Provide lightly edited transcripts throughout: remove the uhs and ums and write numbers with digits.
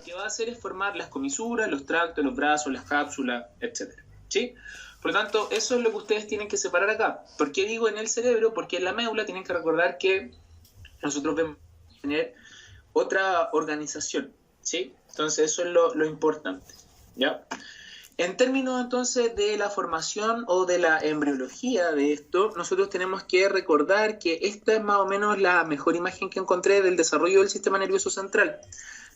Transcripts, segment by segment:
que va a hacer es formar las comisuras, los tractos, los brazos, las cápsulas, etcétera, ¿sí? Por lo tanto, eso es lo que ustedes tienen que separar acá. ¿Por qué digo en el cerebro? Porque en la médula tienen que recordar que nosotros vamos a tener otra organización, ¿sí? Entonces eso es lo importante, ¿ya? En términos entonces de la formación o de la embriología de esto, nosotros tenemos que recordar que esta es más o menos la mejor imagen que encontré del desarrollo del sistema nervioso central.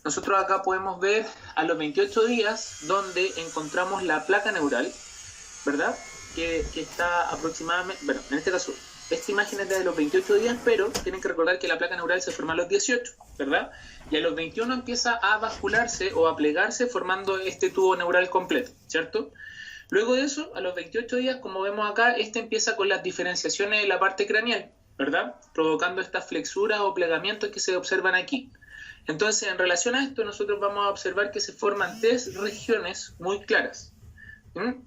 Nosotros acá podemos ver a los 28 días donde encontramos la placa neural, ¿verdad? Que está aproximadamente, bueno, en este caso, esta imagen es de los 28 días, pero tienen que recordar que la placa neural se forma a los 18, ¿verdad? Y a los 21 empieza a bascularse o a plegarse formando este tubo neural completo, ¿cierto? Luego de eso, a los 28 días, como vemos acá, este empieza con las diferenciaciones de la parte craneal, ¿verdad? Provocando estas flexuras o plegamientos que se observan aquí. Entonces, en relación a esto, nosotros vamos a observar que se forman tres regiones muy claras,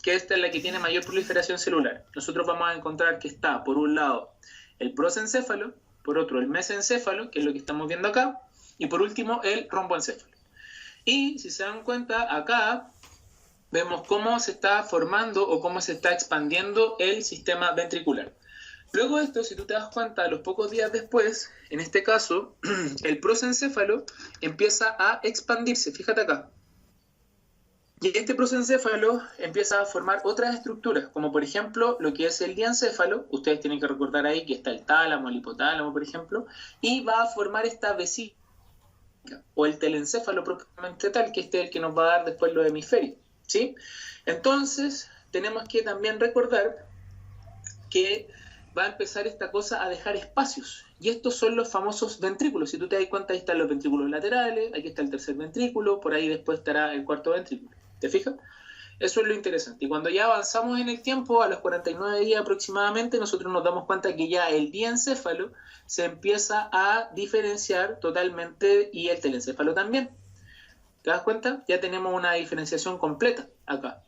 que esta es la que tiene mayor proliferación celular. Nosotros vamos a encontrar que está, por un lado, el prosencéfalo, por otro, el mesencéfalo, que es lo que estamos viendo acá, y por último, el romboencéfalo. Y, si se dan cuenta, acá vemos cómo se está formando o cómo se está expandiendo el sistema ventricular. Luego de esto, si tú te das cuenta, a los pocos días después, en este caso, el prosencéfalo empieza a expandirse, fíjate acá. Y este prosencéfalo empieza a formar otras estructuras, como por ejemplo lo que es el diencéfalo. Ustedes tienen que recordar ahí que está el tálamo, el hipotálamo, por ejemplo, y va a formar esta vesícula, o el telencéfalo propiamente tal, que este es el que nos va a dar después los hemisferios, ¿sí? Entonces, tenemos que también recordar que va a empezar esta cosa a dejar espacios. Y estos son los famosos ventrículos. Si tú te das cuenta, ahí están los ventrículos laterales, aquí está el tercer ventrículo, por ahí después estará el cuarto ventrículo. ¿Te fijas? Eso es lo interesante. Y cuando ya avanzamos en el tiempo, a los 49 días aproximadamente, nosotros nos damos cuenta que ya el diencéfalo se empieza a diferenciar totalmente y el telencéfalo también. ¿Te das cuenta? Ya tenemos una diferenciación completa acá.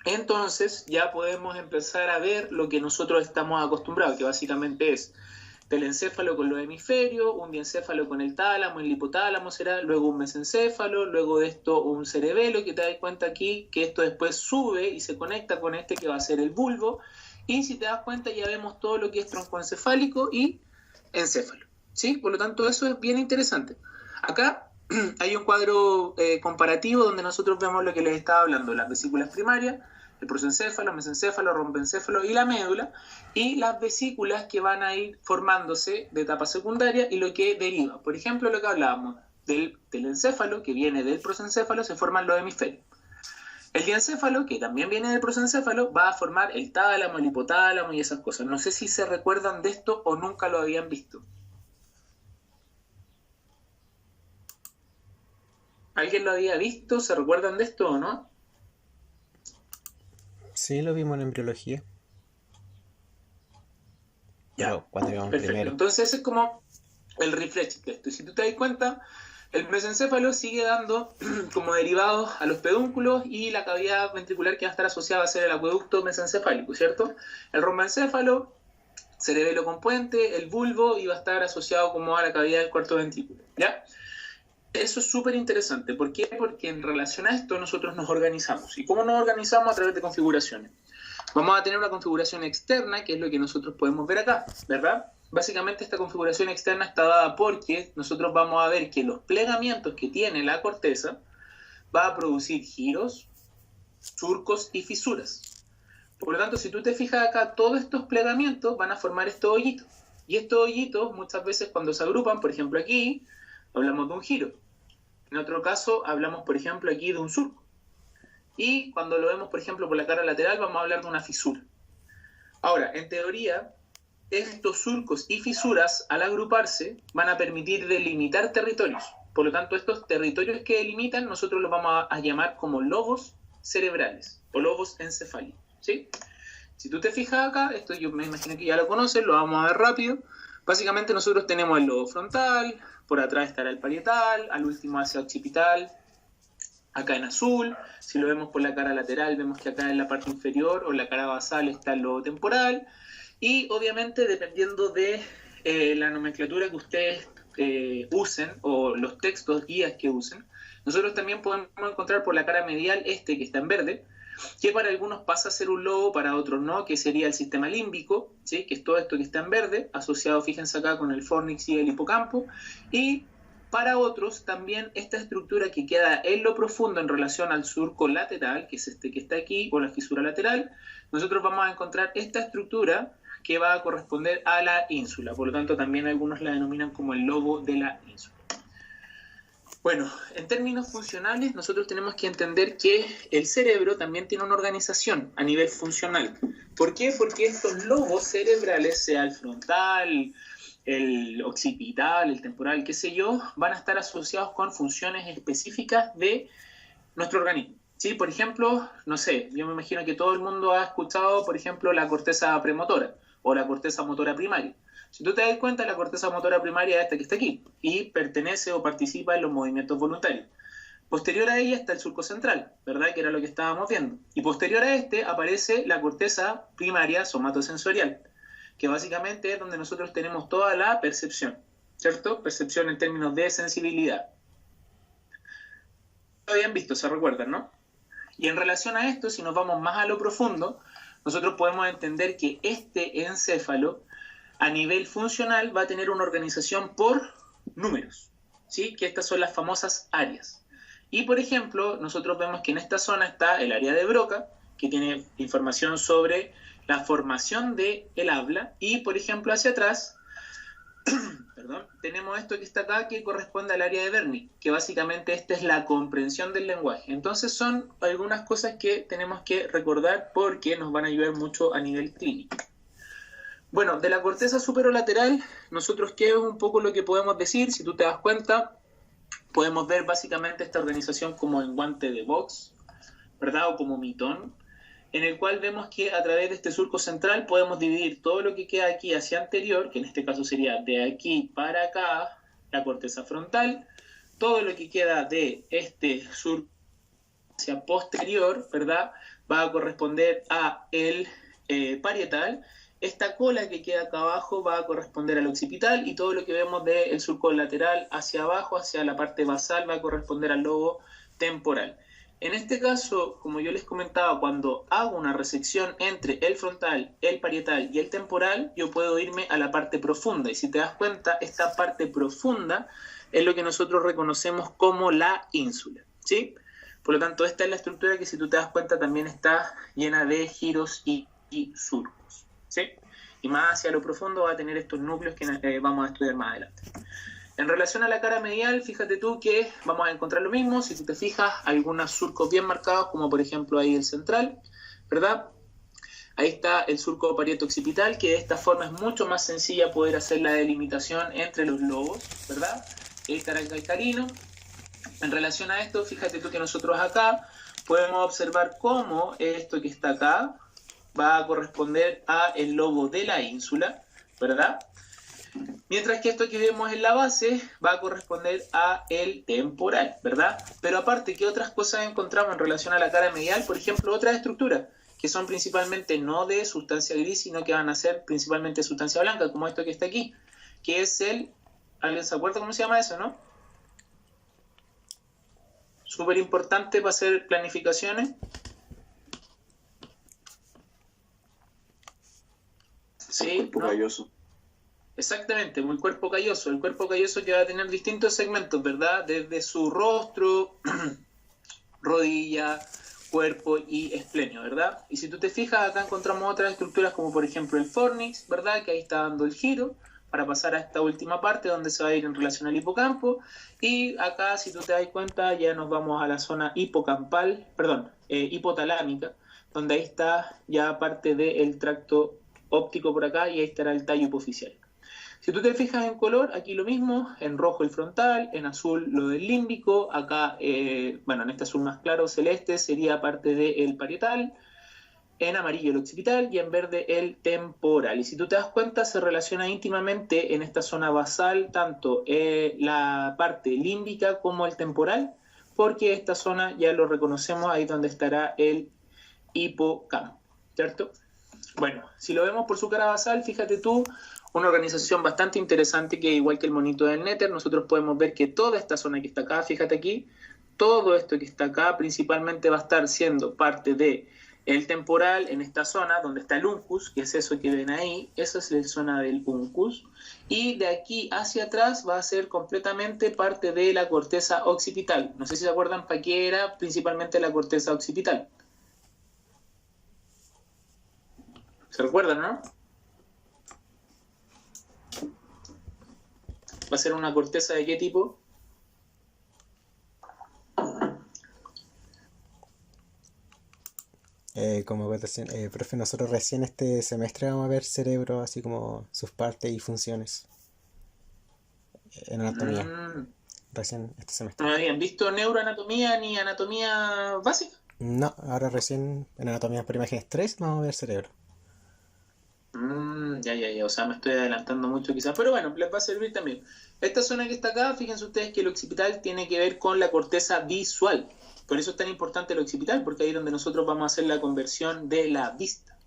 Entonces ya podemos empezar a ver lo que nosotros estamos acostumbrados, que básicamente es telencéfalo con los hemisferios, un diencéfalo con el tálamo, el hipotálamo será, luego un mesencéfalo, luego de esto un cerebelo, que te das cuenta aquí que esto después sube y se conecta con este que va a ser el bulbo, y si te das cuenta ya vemos todo lo que es troncoencefálico y encéfalo, ¿sí? Por lo tanto eso es bien interesante. Acá hay un cuadro comparativo donde nosotros vemos lo que les estaba hablando, las vesículas primarias, el prosencéfalo, mesencéfalo, romboencéfalo y la médula, y las vesículas que van a ir formándose de etapa secundaria y lo que deriva. Por ejemplo, lo que hablábamos del telencéfalo, que viene del prosencéfalo, se forman los hemisferios. El diencéfalo, que también viene del prosencéfalo, va a formar el tálamo, el hipotálamo y esas cosas. No sé si se recuerdan de esto o nunca lo habían visto. ¿Alguien lo había visto? ¿Se recuerdan de esto o no? Sí, lo vimos en embriología. Ya, cuando íbamos perfecto. primero. Entonces ese es como el refresh de esto. Y si tú te das cuenta, el mesencéfalo sigue dando como derivados a los pedúnculos y la cavidad ventricular que va a estar asociada a ser el acueducto mesencefálico, ¿cierto? El romboencéfalo, cerebelo con puente, el bulbo, y va a estar asociado como a la cavidad del cuarto ventrículo, ¿ya? Eso es súper interesante. ¿Por qué? Porque en relación a esto nosotros nos organizamos. ¿Y cómo nos organizamos? A través de configuraciones. Vamos a tener una configuración externa, que es lo que nosotros podemos ver acá, ¿verdad? Básicamente esta configuración externa está dada porque nosotros vamos a ver que los plegamientos que tiene la corteza va a producir giros, surcos y fisuras. Por lo tanto, si tú te fijas acá, todos estos plegamientos van a formar estos hoyitos. Y estos hoyitos muchas veces cuando se agrupan, por ejemplo aquí, hablamos de un giro. En otro caso, hablamos, por ejemplo, aquí de un surco. Y cuando lo vemos, por ejemplo, por la cara lateral, vamos a hablar de una fisura. Ahora, en teoría, estos surcos y fisuras, al agruparse, van a permitir delimitar territorios. Por lo tanto, estos territorios que delimitan, nosotros los vamos a llamar como lobos cerebrales o lobos encefálicos, ¿sí? Si tú te fijas acá, esto yo me imagino que ya lo conocen, lo vamos a ver rápido. Básicamente nosotros tenemos el lobo frontal, por atrás estará el parietal, al último hacia occipital, acá en azul. Si lo vemos por la cara lateral, vemos que acá en la parte inferior o la cara basal está el lobo temporal. Y obviamente dependiendo de la nomenclatura que ustedes usen o los textos guías que usen, Nosotros también podemos encontrar por la cara medial que está en verde, que para algunos pasa a ser un lobo, para otros no, que sería el sistema límbico, ¿sí? Que es todo esto que está en verde, asociado, fíjense acá, con el fornix y el hipocampo, y para otros también esta estructura que queda en lo profundo en relación al surco lateral, que es este que está aquí, o la fisura lateral, nosotros vamos a encontrar esta estructura que va a corresponder a la ínsula, por lo tanto también algunos la denominan como el lobo de la ínsula. Bueno, en términos funcionales, nosotros tenemos que entender que el cerebro también tiene una organización a nivel funcional. ¿Por qué? Porque estos lobos cerebrales, sea el frontal, el occipital, el temporal, qué sé yo, van a estar asociados con funciones específicas de nuestro organismo. ¿Sí? Por ejemplo, no sé, yo me imagino que todo el mundo ha escuchado, por ejemplo, la corteza premotora o la corteza motora primaria. Si tú te das cuenta, la corteza motora primaria es esta que está aquí y pertenece o participa en los movimientos voluntarios. Posterior a ella está el surco central, ¿verdad? Que era lo que estábamos viendo. Y posterior a este aparece la corteza primaria somatosensorial, que básicamente es donde nosotros tenemos toda la percepción, ¿cierto? Percepción en términos de sensibilidad. Lo habían visto, se recuerdan, ¿no? Y en relación a esto, si nos vamos más a lo profundo, nosotros podemos entender que este encéfalo a nivel funcional va a tener una organización por números, ¿sí? Que estas son las famosas áreas. Y por ejemplo, nosotros vemos que en esta zona está el área de Broca, que tiene información sobre la formación del habla, y por ejemplo hacia atrás, perdón, tenemos esto que está acá que corresponde al área de Wernicke, que básicamente esta es la comprensión del lenguaje. Entonces son algunas cosas que tenemos que recordar porque nos van a ayudar mucho a nivel clínico. Bueno, de la corteza superolateral, nosotros qué es un poco lo que podemos decir, si tú te das cuenta, podemos ver básicamente esta organización como en guante de box, ¿verdad? O como mitón, en el cual vemos que a través de este surco central podemos dividir todo lo que queda aquí hacia anterior, que en este caso sería de aquí para acá, la corteza frontal, todo lo que queda de este surco hacia posterior, ¿verdad? Va a corresponder a el parietal. Esta cola que queda acá abajo va a corresponder al occipital y todo lo que vemos del surco lateral hacia abajo, hacia la parte basal, va a corresponder al lobo temporal. En este caso, como yo les comentaba, cuando hago una resección entre el frontal, el parietal y el temporal, yo puedo irme a la parte profunda. Y si te das cuenta, esta parte profunda es lo que nosotros reconocemos como la ínsula, ¿sí? Por lo tanto, esta es la estructura que, si tú te das cuenta, también está llena de giros y surcos, ¿sí? Y más hacia lo profundo va a tener estos núcleos que vamos a estudiar más adelante. En relación a la cara medial, fíjate tú que vamos a encontrar lo mismo. Si tú te fijas, algunos surcos bien marcados, como por ejemplo ahí el central, ¿verdad? Ahí está el surco parieto-occipital, que de esta forma es mucho más sencilla poder hacer la delimitación entre los lobos, ¿verdad? Ahí estará el calcarino. En relación a esto, fíjate tú que nosotros acá podemos observar cómo esto que está acá va a corresponder a el lobo de la ínsula, ¿verdad? Mientras que esto que vemos en la base va a corresponder a el temporal, ¿verdad? Pero aparte, ¿qué otras cosas encontramos en relación a la cara medial? Por ejemplo, otras estructuras que son principalmente no de sustancia gris, sino que van a ser principalmente sustancia blanca, como esto que está aquí, que es el... ¿Alguien se acuerda cómo se llama eso, no? Súper importante para hacer planificaciones. Sí, cuerpo calloso. Exactamente, el cuerpo calloso. El cuerpo calloso que va a tener distintos segmentos, ¿verdad? Desde su rostro, rodilla, cuerpo y esplenio, ¿verdad? Y si tú te fijas, acá encontramos otras estructuras como por ejemplo el fornix, ¿verdad? Que ahí está dando el giro para pasar a esta última parte donde se va a ir en relación al hipocampo. Y acá, si tú te das cuenta, ya nos vamos a la zona hipocampal, perdón, hipotalámica, donde ahí está ya parte del tracto óptico por acá y ahí estará el tallo hipoficial. Si tú te fijas en color, aquí lo mismo, en rojo el frontal, en azul lo del límbico, acá, bueno, en este azul más claro, celeste, sería parte del parietal, en amarillo el occipital y en verde el temporal. Y si tú te das cuenta, se relaciona íntimamente en esta zona basal tanto la parte límbica como el temporal, porque esta zona ya lo reconocemos ahí donde estará el hipocampo, ¿cierto? Bueno, si lo vemos por su cara basal, fíjate tú, una organización bastante interesante que igual que el monito del Néter, nosotros podemos ver que toda esta zona que está acá, fíjate aquí, todo esto que está acá principalmente va a estar siendo parte de el temporal en esta zona donde está el uncus, que es eso que ven ahí, esa es la zona del uncus, y de aquí hacia atrás va a ser completamente parte de la corteza occipital. No sé si se acuerdan para qué era principalmente la corteza occipital. ¿Se recuerdan, no? ¿Va a ser una corteza de qué tipo? Profe, nosotros recién este semestre vamos a ver cerebro, así como sus partes y funciones en anatomía. Recién este semestre. ¿No habían visto neuroanatomía ni anatomía básica? No, ahora recién en anatomía por imágenes 3 vamos a ver cerebro. Ya, o sea, me estoy adelantando mucho quizás, pero bueno, les va a servir también. Esta zona que está acá, fíjense ustedes que el occipital tiene que ver con la corteza visual. Por eso es tan importante el occipital, porque ahí es donde nosotros vamos a hacer la conversión de la vista.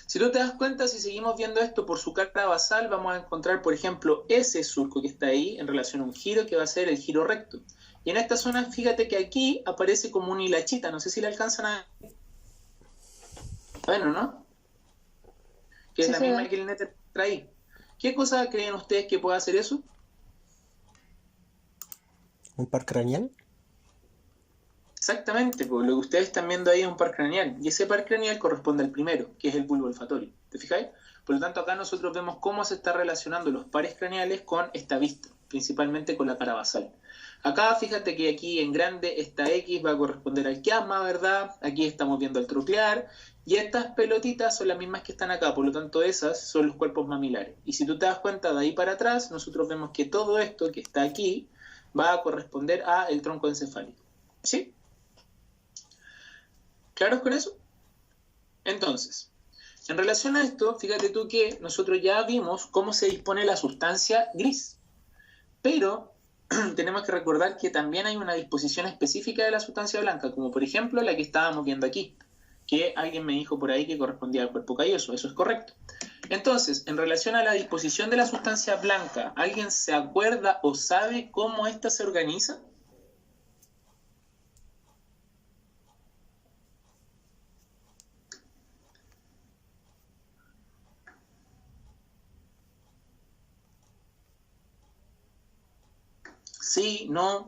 Si tú te das cuenta, si seguimos viendo esto por su cara basal, vamos a encontrar, por ejemplo, ese surco que está ahí en relación a un giro que va a ser el giro recto. Y en esta zona, fíjate que aquí aparece como una hilachita, no sé si la alcanzan a... Bueno, ¿no? Que es Sí, la se misma ve. que el Nether trae. ¿Qué cosa creen ustedes que puede hacer eso? ¿Un par craneal? Exactamente, porque lo que ustedes están viendo ahí es un par craneal, y ese par craneal corresponde al primero, que es el bulbo olfatorio. ¿Te fijáis? Por lo tanto, acá nosotros vemos cómo se están relacionando los pares craneales con esta vista, principalmente con la cara basal. Acá, fíjate que aquí en grande esta X va a corresponder al quiasma, ¿verdad? Aquí estamos viendo el troclear, y estas pelotitas son las mismas que están acá, por lo tanto esas son los cuerpos mamilares. Y si tú te das cuenta de ahí para atrás, nosotros vemos que todo esto que está aquí va a corresponder a el tronco encefálico. ¿Sí? ¿Claros con eso? Entonces, en relación a esto, fíjate tú que nosotros ya vimos cómo se dispone la sustancia gris, pero tenemos que recordar que también hay una disposición específica de la sustancia blanca, como por ejemplo la que estábamos viendo aquí, que alguien me dijo por ahí que correspondía al cuerpo calloso, eso es correcto. Entonces, en relación a la disposición de la sustancia blanca, ¿alguien se acuerda o sabe cómo ésta se organiza? Sí, no.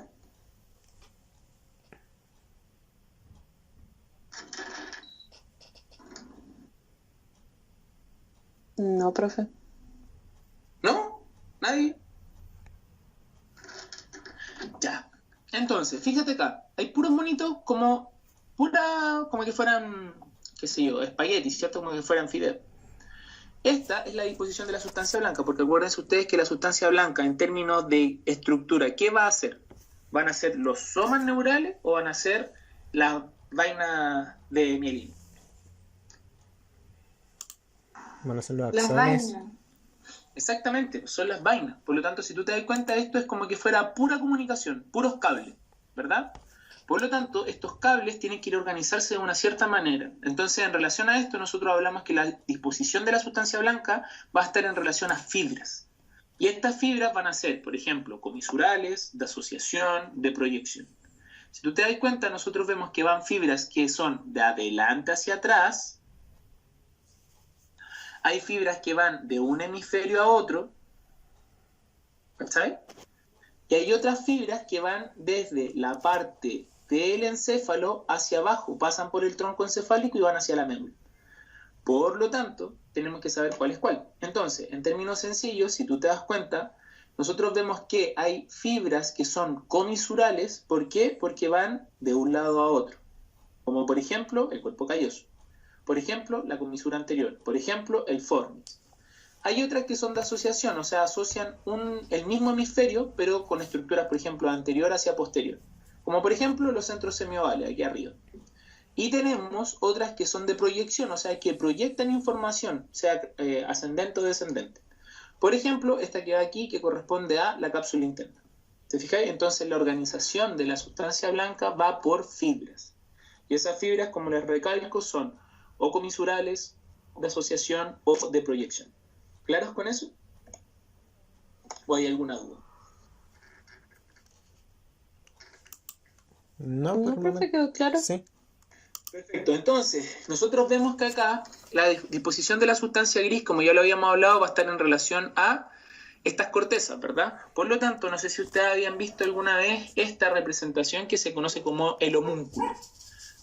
No, profe. ¿No? ¿Nadie? Ya. Entonces, fíjate acá, hay puros monitos como como que fueran, qué sé yo, espaguetis, ¿cierto? Como que fueran fideos. Esta es la disposición de la sustancia blanca, porque acuérdense ustedes que la sustancia blanca, en términos de estructura, ¿qué va a hacer? ¿Van a ser los somas neurales o van a ser las vainas de mielina? Van a ser los Las axones. vainas. Exactamente, son las vainas. Por lo tanto, si tú te das cuenta, esto es como que fuera pura comunicación, puros cables, ¿verdad? Por lo tanto, estos cables tienen que ir a organizarse de una cierta manera. Entonces, en relación a esto, nosotros hablamos que la disposición de la sustancia blanca va a estar en relación a fibras. Y estas fibras van a ser, por ejemplo, comisurales, de asociación, de proyección. Si tú te das cuenta, nosotros vemos que van fibras que son de adelante hacia atrás. Hay fibras que van de un hemisferio a otro, ¿sabes? Y hay otras fibras que van desde la parte del encéfalo hacia abajo, pasan por el tronco encefálico y van hacia la médula. Por lo tanto, tenemos que saber cuál es cuál. Entonces, en términos sencillos, si tú te das cuenta, nosotros vemos que hay fibras que son comisurales. ¿Por qué? Porque van de un lado a otro. Como por ejemplo, el cuerpo calloso. Por ejemplo, la comisura anterior. Por ejemplo, el fornix. Hay otras que son de asociación, o sea, asocian el mismo hemisferio, pero con estructuras, por ejemplo, anterior hacia posterior. Como por ejemplo los centros semiovales, aquí arriba. Y tenemos otras que son de proyección, o sea, que proyectan información, sea ascendente o descendente. Por ejemplo, esta que va aquí, que corresponde a la cápsula interna. ¿Te fijáis? Entonces la organización de la sustancia blanca va por fibras. Y esas fibras, como les recalco, son o comisurales, de asociación o de proyección. ¿Claros con eso? ¿O hay alguna duda? No, por No, el profe, momento. quedó claro. Sí. Perfecto, entonces nosotros vemos que acá la disposición de la sustancia gris, como ya lo habíamos hablado, va a estar en relación a estas cortezas, ¿verdad? Por lo tanto, no sé si ustedes habían visto alguna vez esta representación que se conoce como el homúnculo.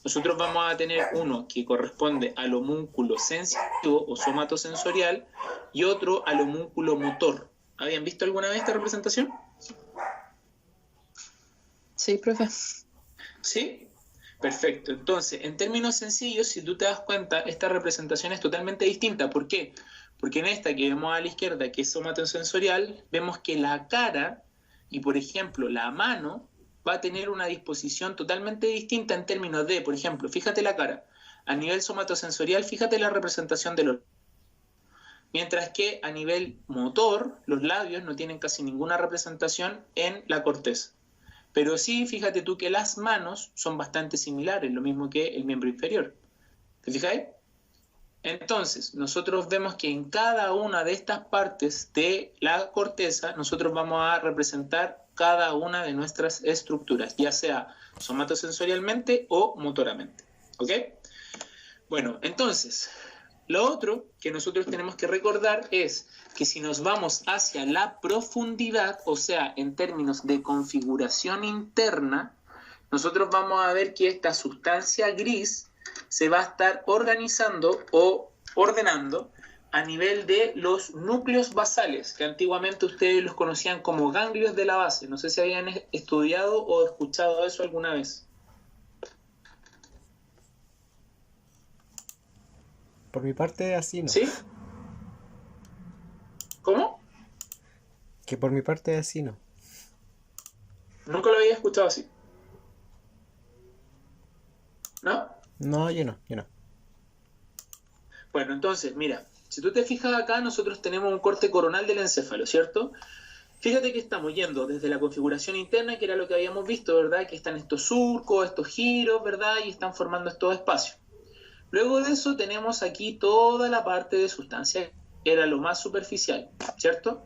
Nosotros vamos a tener uno que corresponde al homúnculo sensitivo o somatosensorial y otro al homúnculo motor. ¿Habían visto alguna vez esta representación? Sí, profe. ¿Sí? Perfecto. Entonces, en términos sencillos, si tú te das cuenta, esta representación es totalmente distinta. ¿Por qué? Porque en esta que vemos a la izquierda, que es somatosensorial, vemos que la cara y, por ejemplo, la mano va a tener una disposición totalmente distinta en términos de, por ejemplo, fíjate la cara. A nivel somatosensorial, fíjate la representación de los... Mientras que a nivel motor, los labios no tienen casi ninguna representación en la corteza. Pero sí, fíjate tú que las manos son bastante similares, lo mismo que el miembro inferior. ¿Te fijáis? Entonces, nosotros vemos que en cada una de estas partes de la corteza, nosotros vamos a representar cada una de nuestras estructuras, ya sea somatosensorialmente o motoramente. ¿Ok? Bueno, entonces, lo otro que nosotros tenemos que recordar es que si nos vamos hacia la profundidad, o sea, en términos de configuración interna, nosotros vamos a ver que esta sustancia gris se va a estar organizando o ordenando a nivel de los núcleos basales, que antiguamente ustedes los conocían como ganglios de la base. No sé si habían estudiado o escuchado eso alguna vez. Por mi parte, así no. ¿Sí? ¿Cómo? Que por mi parte, así no. Nunca lo había escuchado así. ¿No? No, yo no, yo no. Bueno, entonces, mira, si tú te fijas acá, nosotros tenemos un corte coronal del encéfalo, ¿cierto? Fíjate que estamos yendo desde la configuración interna, que era lo que habíamos visto, ¿verdad? Que están estos surcos, estos giros, ¿verdad? Y están formando estos espacios. Luego de eso tenemos aquí toda la parte de sustancia, que era lo más superficial, ¿cierto?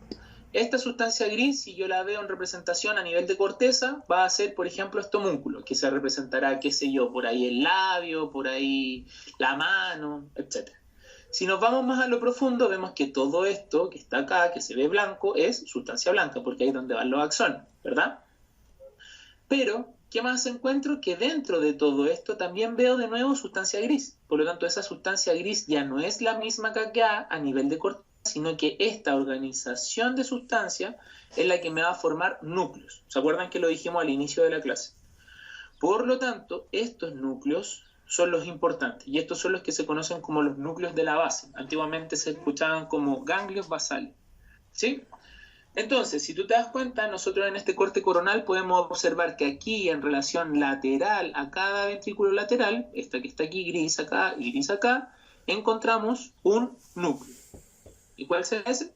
Esta sustancia gris, si yo la veo en representación a nivel de corteza, va a ser, por ejemplo, este homúnculo, que se representará, qué sé yo, por ahí el labio, por ahí la mano, etc. Si nos vamos más a lo profundo, vemos que todo esto que está acá, que se ve blanco, es sustancia blanca, porque ahí es donde van los axones, ¿verdad? Pero, ¿qué más encuentro? Que dentro de todo esto también veo de nuevo sustancia gris. Por lo tanto, esa sustancia gris ya no es la misma que acá a nivel de corteza, sino que esta organización de sustancia es la que me va a formar núcleos. ¿Se acuerdan que lo dijimos al inicio de la clase? Por lo tanto, estos núcleos son los importantes y estos son los que se conocen como los núcleos de la base. Antiguamente se escuchaban como ganglios basales. ¿Sí? Entonces, si tú te das cuenta, nosotros en este corte coronal podemos observar que aquí en relación lateral a cada ventrículo lateral, esta que está aquí gris acá y gris acá, encontramos un núcleo. ¿Y cuál será ese?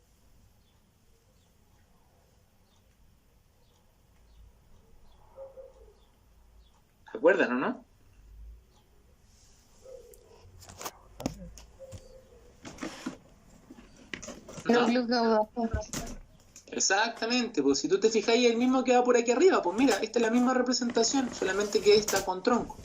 ¿Se acuerdan o no? ¿No? Núcleo caudal. Exactamente, pues si tú te fijas, el mismo que va por aquí arriba, pues mira, esta es la misma representación, solamente que está con tronco.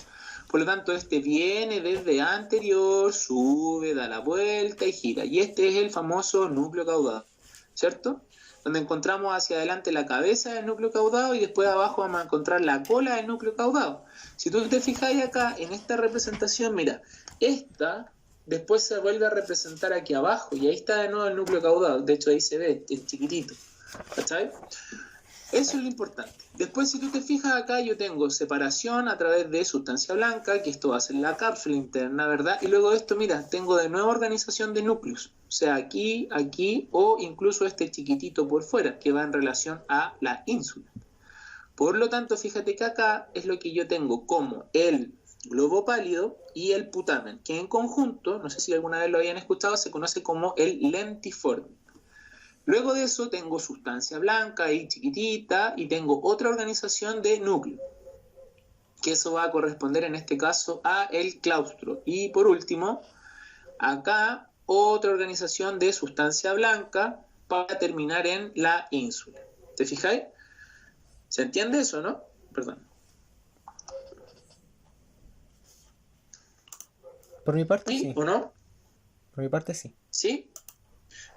Por lo tanto, este viene desde anterior, sube, da la vuelta y gira. Y este es el famoso núcleo caudado, ¿cierto? Donde encontramos hacia adelante la cabeza del núcleo caudado y después abajo vamos a encontrar la cola del núcleo caudado. Si tú te fijas acá, en esta representación, mira, esta después se vuelve a representar aquí abajo y ahí está de nuevo el núcleo caudado. De hecho, ahí se ve en chiquitito. ¿Cachai? Eso es lo importante. Después, si tú te fijas acá, yo tengo separación a través de sustancia blanca, que esto va a ser la cápsula interna, ¿verdad? Y luego de esto, mira, tengo de nuevo organización de núcleos. O sea, aquí, aquí, o incluso este chiquitito por fuera, que va en relación a la ínsula. Por lo tanto, fíjate que acá es lo que yo tengo como el globo pálido y el putamen, que en conjunto, no sé si alguna vez lo habían escuchado, se conoce como el lentiforme. Luego de eso tengo sustancia blanca ahí chiquitita y tengo otra organización de núcleo, que eso va a corresponder en este caso a el claustro. Y por último, acá otra organización de sustancia blanca para terminar en la ínsula. ¿Te fijáis? ¿Se entiende eso, no? Perdón. Por mi parte, ¿Sí sí. o no? Por mi parte, sí. ¿Sí?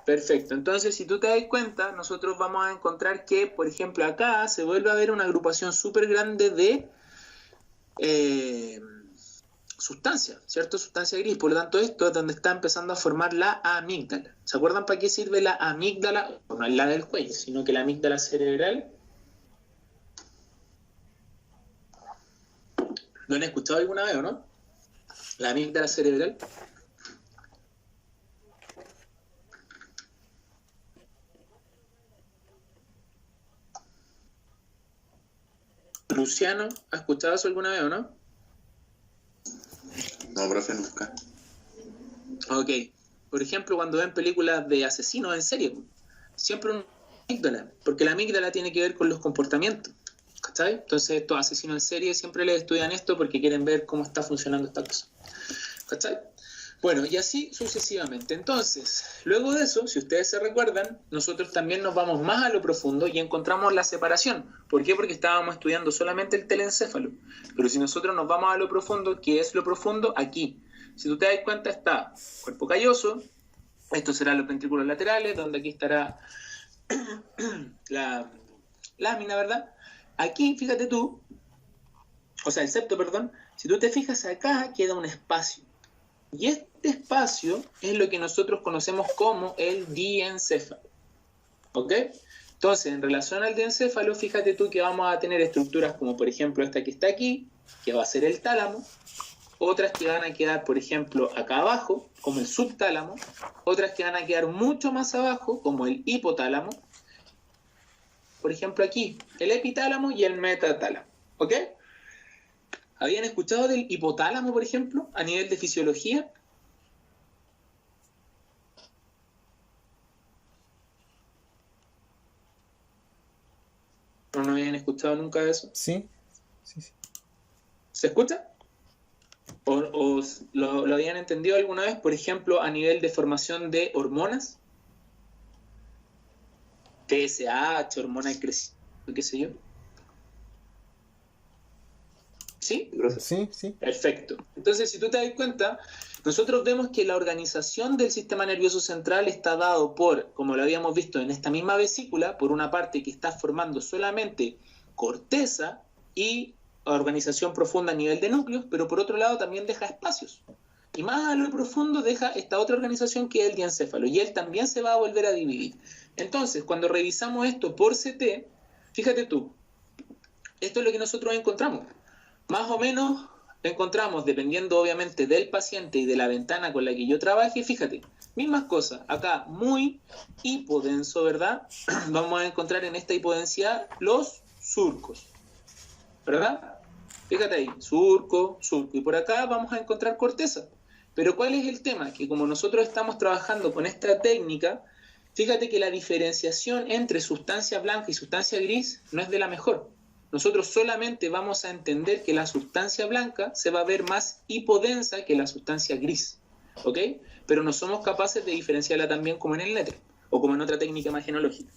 Perfecto. Entonces, si tú te das cuenta, nosotros vamos a encontrar que, por ejemplo, acá se vuelve a ver una agrupación súper grande de sustancia, ¿cierto? Sustancia gris. Por lo tanto, esto es donde está empezando a formar la amígdala. ¿Se acuerdan para qué sirve la amígdala? No es la del cuello, sino que la amígdala cerebral. ¿Lo han escuchado alguna vez o no? La amígdala cerebral. Luciano, ¿ha escuchado eso alguna vez o no? No, profe, nunca. Ok. Por ejemplo, cuando ven películas de asesinos en serie, siempre una amígdala, porque la amígdala tiene que ver con los comportamientos. ¿Cachai? Entonces, estos asesinos en serie siempre les estudian esto porque quieren ver cómo está funcionando esta cosa. ¿Cachai? Bueno, y así sucesivamente. Entonces, luego de eso, si ustedes se recuerdan, nosotros también nos vamos más a lo profundo y encontramos la separación. ¿Por qué? Porque estábamos estudiando solamente el telencéfalo. Pero si nosotros nos vamos a lo profundo, ¿qué es lo profundo? Aquí. Si tú te das cuenta, está cuerpo calloso, esto será los ventrículos laterales, donde aquí estará la lámina, ¿verdad? Aquí, fíjate tú, o sea, el septo, perdón, si tú te fijas acá, queda un espacio. Y este espacio es lo que nosotros conocemos como el diencéfalo. ¿Ok? Entonces, en relación al diencéfalo, fíjate tú que vamos a tener estructuras como, por ejemplo, esta que está aquí, que va a ser el tálamo, otras que van a quedar, por ejemplo, acá abajo, como el subtálamo, otras que van a quedar mucho más abajo, como el hipotálamo, por ejemplo, aquí, el epitálamo y el metatálamo. ¿Ok? ¿Habían escuchado del hipotálamo, por ejemplo, a nivel de fisiología? ¿No habían escuchado nunca eso? Sí. ¿Se escucha? ¿O lo habían entendido alguna vez, por ejemplo, a nivel de formación de hormonas? TSH, hormona de crecimiento, qué sé yo. ¿Sí? Sí. Perfecto. Entonces, si tú te das cuenta, nosotros vemos que la organización del sistema nervioso central está dado por, como lo habíamos visto en esta misma vesícula, por una parte que está formando solamente corteza y organización profunda a nivel de núcleos, pero por otro lado también deja espacios. Y más a lo profundo deja esta otra organización que es el diencéfalo, y él también se va a volver a dividir. Entonces, cuando revisamos esto por CT, fíjate tú, esto es lo que nosotros encontramos. Más o menos encontramos, dependiendo obviamente del paciente y de la ventana con la que yo trabaje, fíjate, mismas cosas, acá muy hipodenso, ¿verdad? Vamos a encontrar en esta hipodensidad los surcos, ¿verdad? Fíjate ahí, surco, y por acá vamos a encontrar corteza. Pero ¿cuál es el tema? Que como nosotros estamos trabajando con esta técnica, fíjate que la diferenciación entre sustancia blanca y sustancia gris no es de la mejor. Nosotros solamente vamos a entender que la sustancia blanca se va a ver más hipodensa que la sustancia gris, ¿ok? Pero no somos capaces de diferenciarla también como en el NETRE o como en otra técnica imagenológica,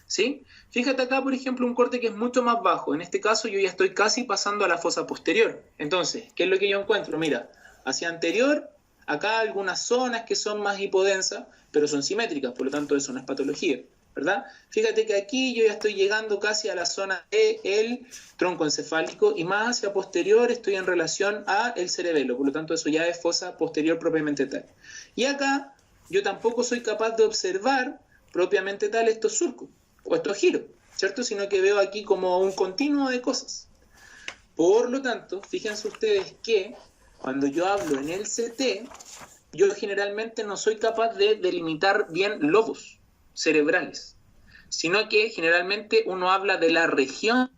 ¿sí? Fíjate acá, por ejemplo, un corte que es mucho más bajo. En este caso yo ya estoy casi pasando a la fosa posterior. Entonces, ¿qué es lo que yo encuentro? Mira, hacia anterior, acá algunas zonas que son más hipodensas, pero son simétricas, por lo tanto eso no es patología, ¿verdad? Fíjate que aquí yo ya estoy llegando casi a la zona del tronco encefálico y más hacia posterior estoy en relación al cerebelo, por lo tanto eso ya es fosa posterior propiamente tal. Y acá yo tampoco soy capaz de observar propiamente tal estos surcos o estos giros, ¿cierto? Sino que veo aquí como un continuo de cosas. Por lo tanto, fíjense ustedes que cuando yo hablo en el CT, yo generalmente no soy capaz de delimitar bien lobos cerebrales, sino que generalmente uno habla de la región.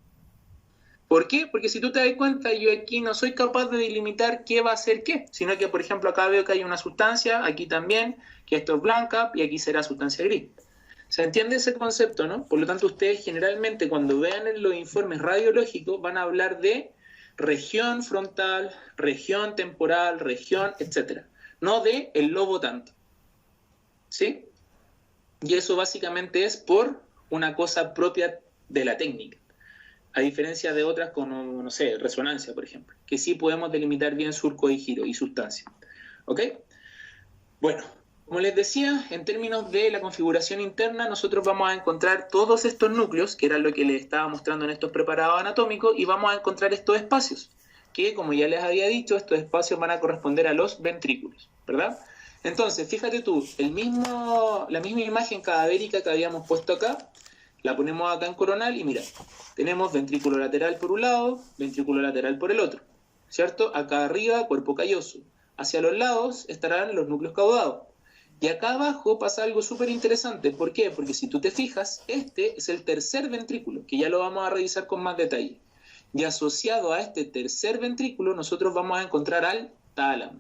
¿Por qué? Porque si tú te das cuenta, yo aquí no soy capaz de delimitar qué va a ser qué, sino que, por ejemplo, acá veo que hay una sustancia, aquí también, que esto es blanca y aquí será sustancia gris. ¿Se entiende ese concepto, no? Por lo tanto, ustedes generalmente cuando vean en los informes radiológicos van a hablar de región frontal, región temporal, región, etcétera, no de el lobo tanto. ¿Sí? Y eso básicamente es por una cosa propia de la técnica, a diferencia de otras como, no sé, resonancia, por ejemplo, que sí podemos delimitar bien surco y giro y sustancia. ¿Ok? Bueno, como les decía, en términos de la configuración interna, nosotros vamos a encontrar todos estos núcleos, que era lo que les estaba mostrando en estos preparados anatómicos, y vamos a encontrar estos espacios, que como ya les había dicho, estos espacios van a corresponder a los ventrículos, ¿verdad? Entonces, fíjate tú, la misma imagen cadavérica que habíamos puesto acá, la ponemos acá en coronal y mira, tenemos ventrículo lateral por un lado, ventrículo lateral por el otro, ¿cierto? Acá arriba, cuerpo calloso. Hacia los lados estarán los núcleos caudados. Y acá abajo pasa algo súper interesante. ¿Por qué? Porque si tú te fijas, este es el tercer ventrículo, que ya lo vamos a revisar con más detalle. Y asociado a este tercer ventrículo, nosotros vamos a encontrar al tálamo.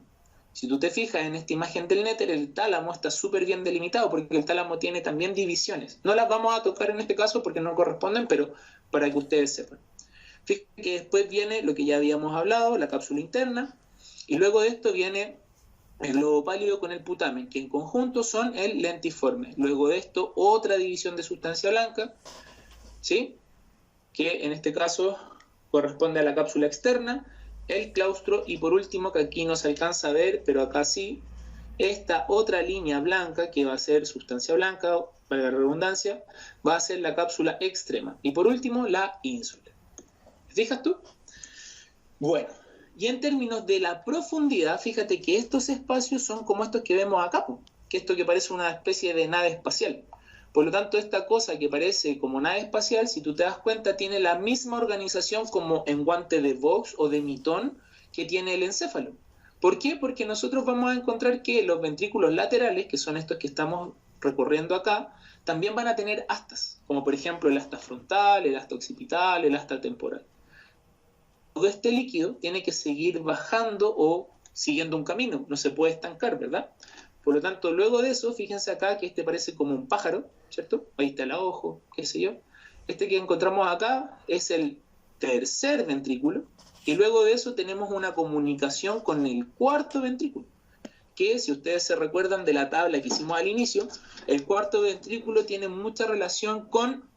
Si tú te fijas en esta imagen del néter, el tálamo está súper bien delimitado, porque el tálamo tiene también divisiones. No las vamos a tocar en este caso porque no corresponden, pero para que ustedes sepan. Fíjense que después viene lo que ya habíamos hablado, la cápsula interna, y luego de esto viene el globo pálido con el putamen, que en conjunto son el lentiforme. Luego de esto, otra división de sustancia blanca, ¿sí? Que en este caso corresponde a la cápsula externa, el claustro, y por último, que aquí no se alcanza a ver, pero acá sí, esta otra línea blanca, que va a ser sustancia blanca, para la redundancia, va a ser la cápsula extrema. Y por último, la ínsula. ¿Te fijas tú? Bueno, y en términos de la profundidad, fíjate que estos espacios son como estos que vemos acá, que esto que parece una especie de nave espacial. Por lo tanto, esta cosa que parece como nave espacial, si tú te das cuenta, tiene la misma organización como en guante de box o de mitón que tiene el encéfalo. ¿Por qué? Porque nosotros vamos a encontrar que los ventrículos laterales, que son estos que estamos recorriendo acá, también van a tener astas, como por ejemplo el asta frontal, el asta occipital, el asta temporal. Todo este líquido tiene que seguir bajando o siguiendo un camino, no se puede estancar, ¿verdad? Por lo tanto, luego de eso, fíjense acá que este parece como un pájaro, ¿cierto? Ahí está el ojo, qué sé yo. Este que encontramos acá es el tercer ventrículo, y luego de eso tenemos una comunicación con el cuarto ventrículo, que si ustedes se recuerdan de la tabla que hicimos al inicio, el cuarto ventrículo tiene mucha relación con,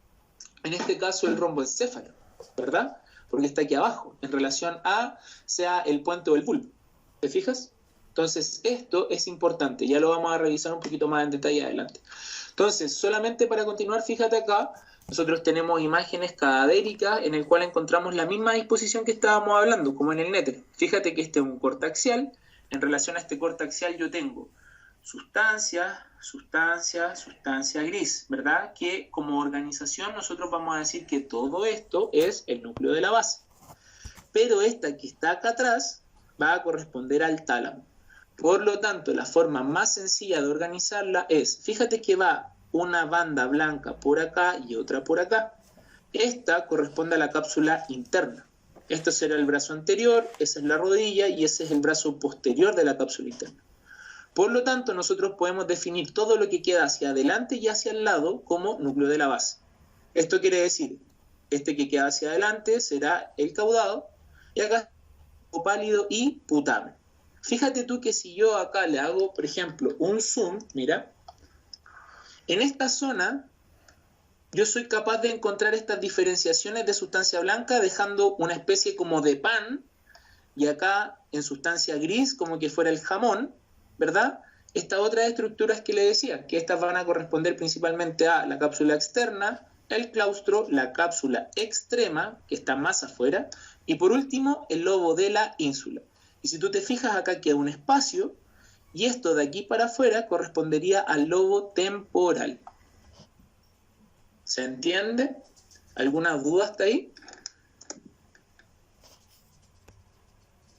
en este caso, el romboencéfalo, ¿verdad? Porque está aquí abajo, en relación a, sea el puente o el bulbo. ¿Te fijas? Entonces, esto es importante, ya lo vamos a revisar un poquito más en detalle adelante. Entonces, solamente para continuar, fíjate acá, nosotros tenemos imágenes cadavéricas en el cual encontramos la misma disposición que estábamos hablando, como en el néter. Fíjate que este es un corte axial, en relación a este corte axial yo tengo sustancia, sustancia, sustancia gris, ¿verdad? Que como organización nosotros vamos a decir que todo esto es el núcleo de la base. Pero esta que está acá atrás va a corresponder al tálamo. Por lo tanto, la forma más sencilla de organizarla es, fíjate que va una banda blanca por acá y otra por acá. Esta corresponde a la cápsula interna. Esto será el brazo anterior, esa es la rodilla y ese es el brazo posterior de la cápsula interna. Por lo tanto, nosotros podemos definir todo lo que queda hacia adelante y hacia el lado como núcleo de la base. Esto quiere decir, este que queda hacia adelante será el caudado, y acá pálido y putamen. Fíjate tú que si yo acá le hago, por ejemplo, un zoom, mira, en esta zona yo soy capaz de encontrar estas diferenciaciones de sustancia blanca dejando una especie como de pan, y acá en sustancia gris como que fuera el jamón, ¿verdad? Estas otras estructuras que le decía, que estas van a corresponder principalmente a la cápsula externa, el claustro, la cápsula extrema, que está más afuera, y por último el lobo de la ínsula. Y si tú te fijas acá queda un espacio, y esto de aquí para afuera correspondería al lobo temporal. ¿Se entiende? ¿Alguna duda hasta ahí?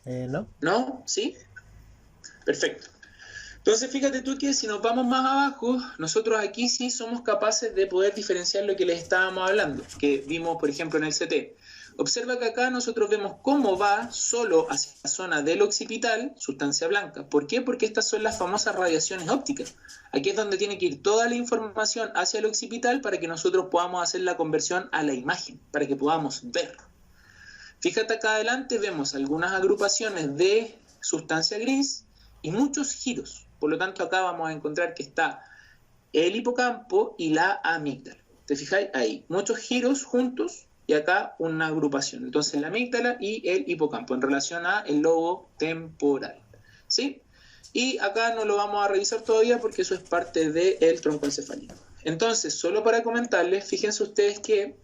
No. ¿No? ¿Sí? Perfecto. Entonces fíjate tú que si nos vamos más abajo, nosotros aquí sí somos capaces de poder diferenciar lo que les estábamos hablando, que vimos por ejemplo en el CT. Observa que acá nosotros vemos cómo va solo hacia la zona del occipital, sustancia blanca. ¿Por qué? Porque estas son las famosas radiaciones ópticas. Aquí es donde tiene que ir toda la información hacia el occipital para que nosotros podamos hacer la conversión a la imagen, para que podamos ver. Fíjate acá adelante, vemos algunas agrupaciones de sustancia gris y muchos giros. Por lo tanto, acá vamos a encontrar que está el hipocampo y la amígdala. ¿Te fijáis? Ahí, muchos giros juntos y acá una agrupación. Entonces, la amígdala y el hipocampo en relación a el lobo temporal. ¿Sí? Y acá no lo vamos a revisar todavía porque eso es parte del tronco encefálico. Entonces, solo para comentarles, fíjense ustedes que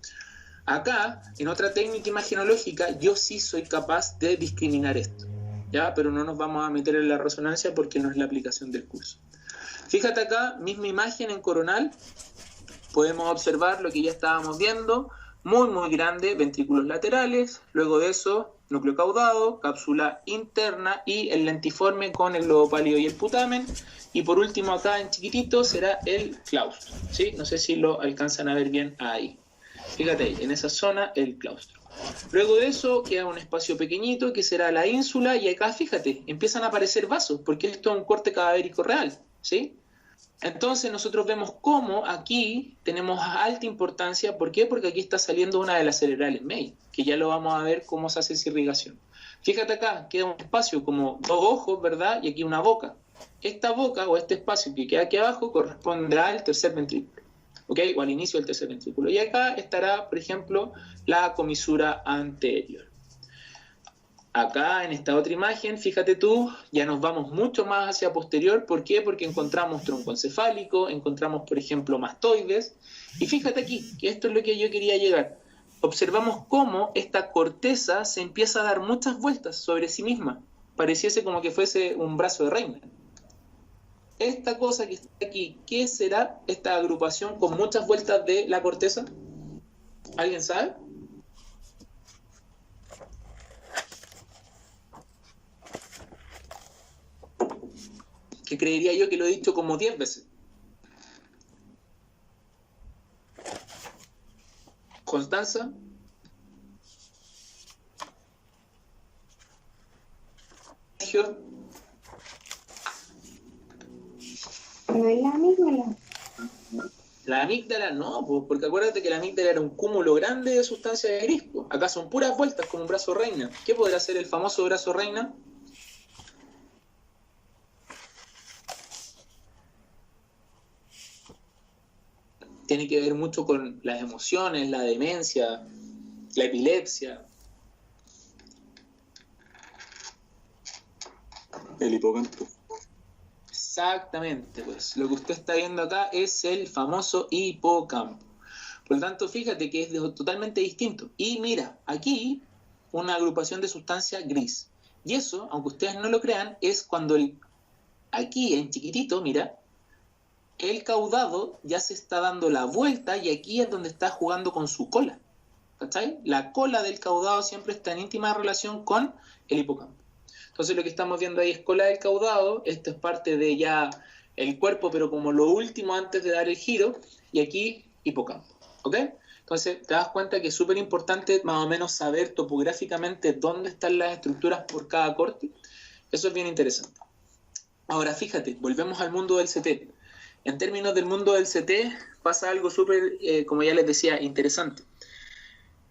acá, en otra técnica imagenológica, yo sí soy capaz de discriminar esto, ¿ya? Pero no nos vamos a meter en la resonancia porque no es la aplicación del curso. Fíjate acá, misma imagen en coronal, podemos observar lo que ya estábamos viendo, muy grande, ventrículos laterales, luego de eso, núcleo caudado, cápsula interna y el lentiforme con el globo pálido y el putamen, y por último acá en chiquitito será el claustro, ¿sí? No sé si lo alcanzan a ver bien ahí. Fíjate ahí, en esa zona el claustro. Luego de eso queda un espacio pequeñito que será la ínsula y acá, fíjate, empiezan a aparecer vasos, porque esto es un corte cadavérico real, ¿sí? Entonces nosotros vemos cómo aquí tenemos alta importancia. ¿Por qué? Porque aquí está saliendo una de las cerebrales May, que ya lo vamos a ver cómo se hace esa irrigación. Fíjate acá, queda un espacio como 2 ojos, ¿verdad? Y aquí una boca. Esta boca o este espacio que queda aquí abajo corresponderá al tercer ventrículo, ¿ok? O al inicio del tercer ventrículo. Y acá estará, por ejemplo, la comisura anterior. Acá en esta otra imagen, fíjate tú, ya nos vamos mucho más hacia posterior. ¿Por qué? Porque encontramos tronco encefálico, encontramos, por ejemplo, mastoides. Y fíjate aquí, que esto es lo que yo quería llegar. Observamos cómo esta corteza se empieza a dar muchas vueltas sobre sí misma. Pareciese como que fuese un brazo de reina. Esta cosa que está aquí, ¿qué será esta agrupación con muchas vueltas de la corteza? ¿Alguien sabe? Que creería yo que lo he dicho como 10 veces. Constanza. Sergio. No es la amígdala. La amígdala no, porque acuérdate que la amígdala era un cúmulo grande de sustancia de gris. Acá son puras vueltas como un brazo reina. ¿Qué podrá ser el famoso brazo reina? Tiene que ver mucho con las emociones, la demencia, la epilepsia. El hipocampo. Exactamente, pues lo que usted está viendo acá es el famoso hipocampo. Por lo tanto, fíjate que es totalmente distinto. Y mira, aquí una agrupación de sustancia gris. Y eso, aunque ustedes no lo crean, es cuando aquí en chiquitito, mira, el caudado ya se está dando la vuelta y aquí es donde está jugando con su cola. ¿Cachai? La cola del caudado siempre está en íntima relación con el hipocampo. Entonces lo que estamos viendo ahí es cola del caudado, esto es parte de ya el cuerpo, pero como lo último antes de dar el giro, y aquí hipocampo, ¿ok? Entonces te das cuenta que es súper importante más o menos saber topográficamente dónde están las estructuras por cada corte. Eso es bien interesante. Ahora fíjate, volvemos al mundo del CT. En términos del mundo del CT pasa algo súper, como ya les decía, interesante.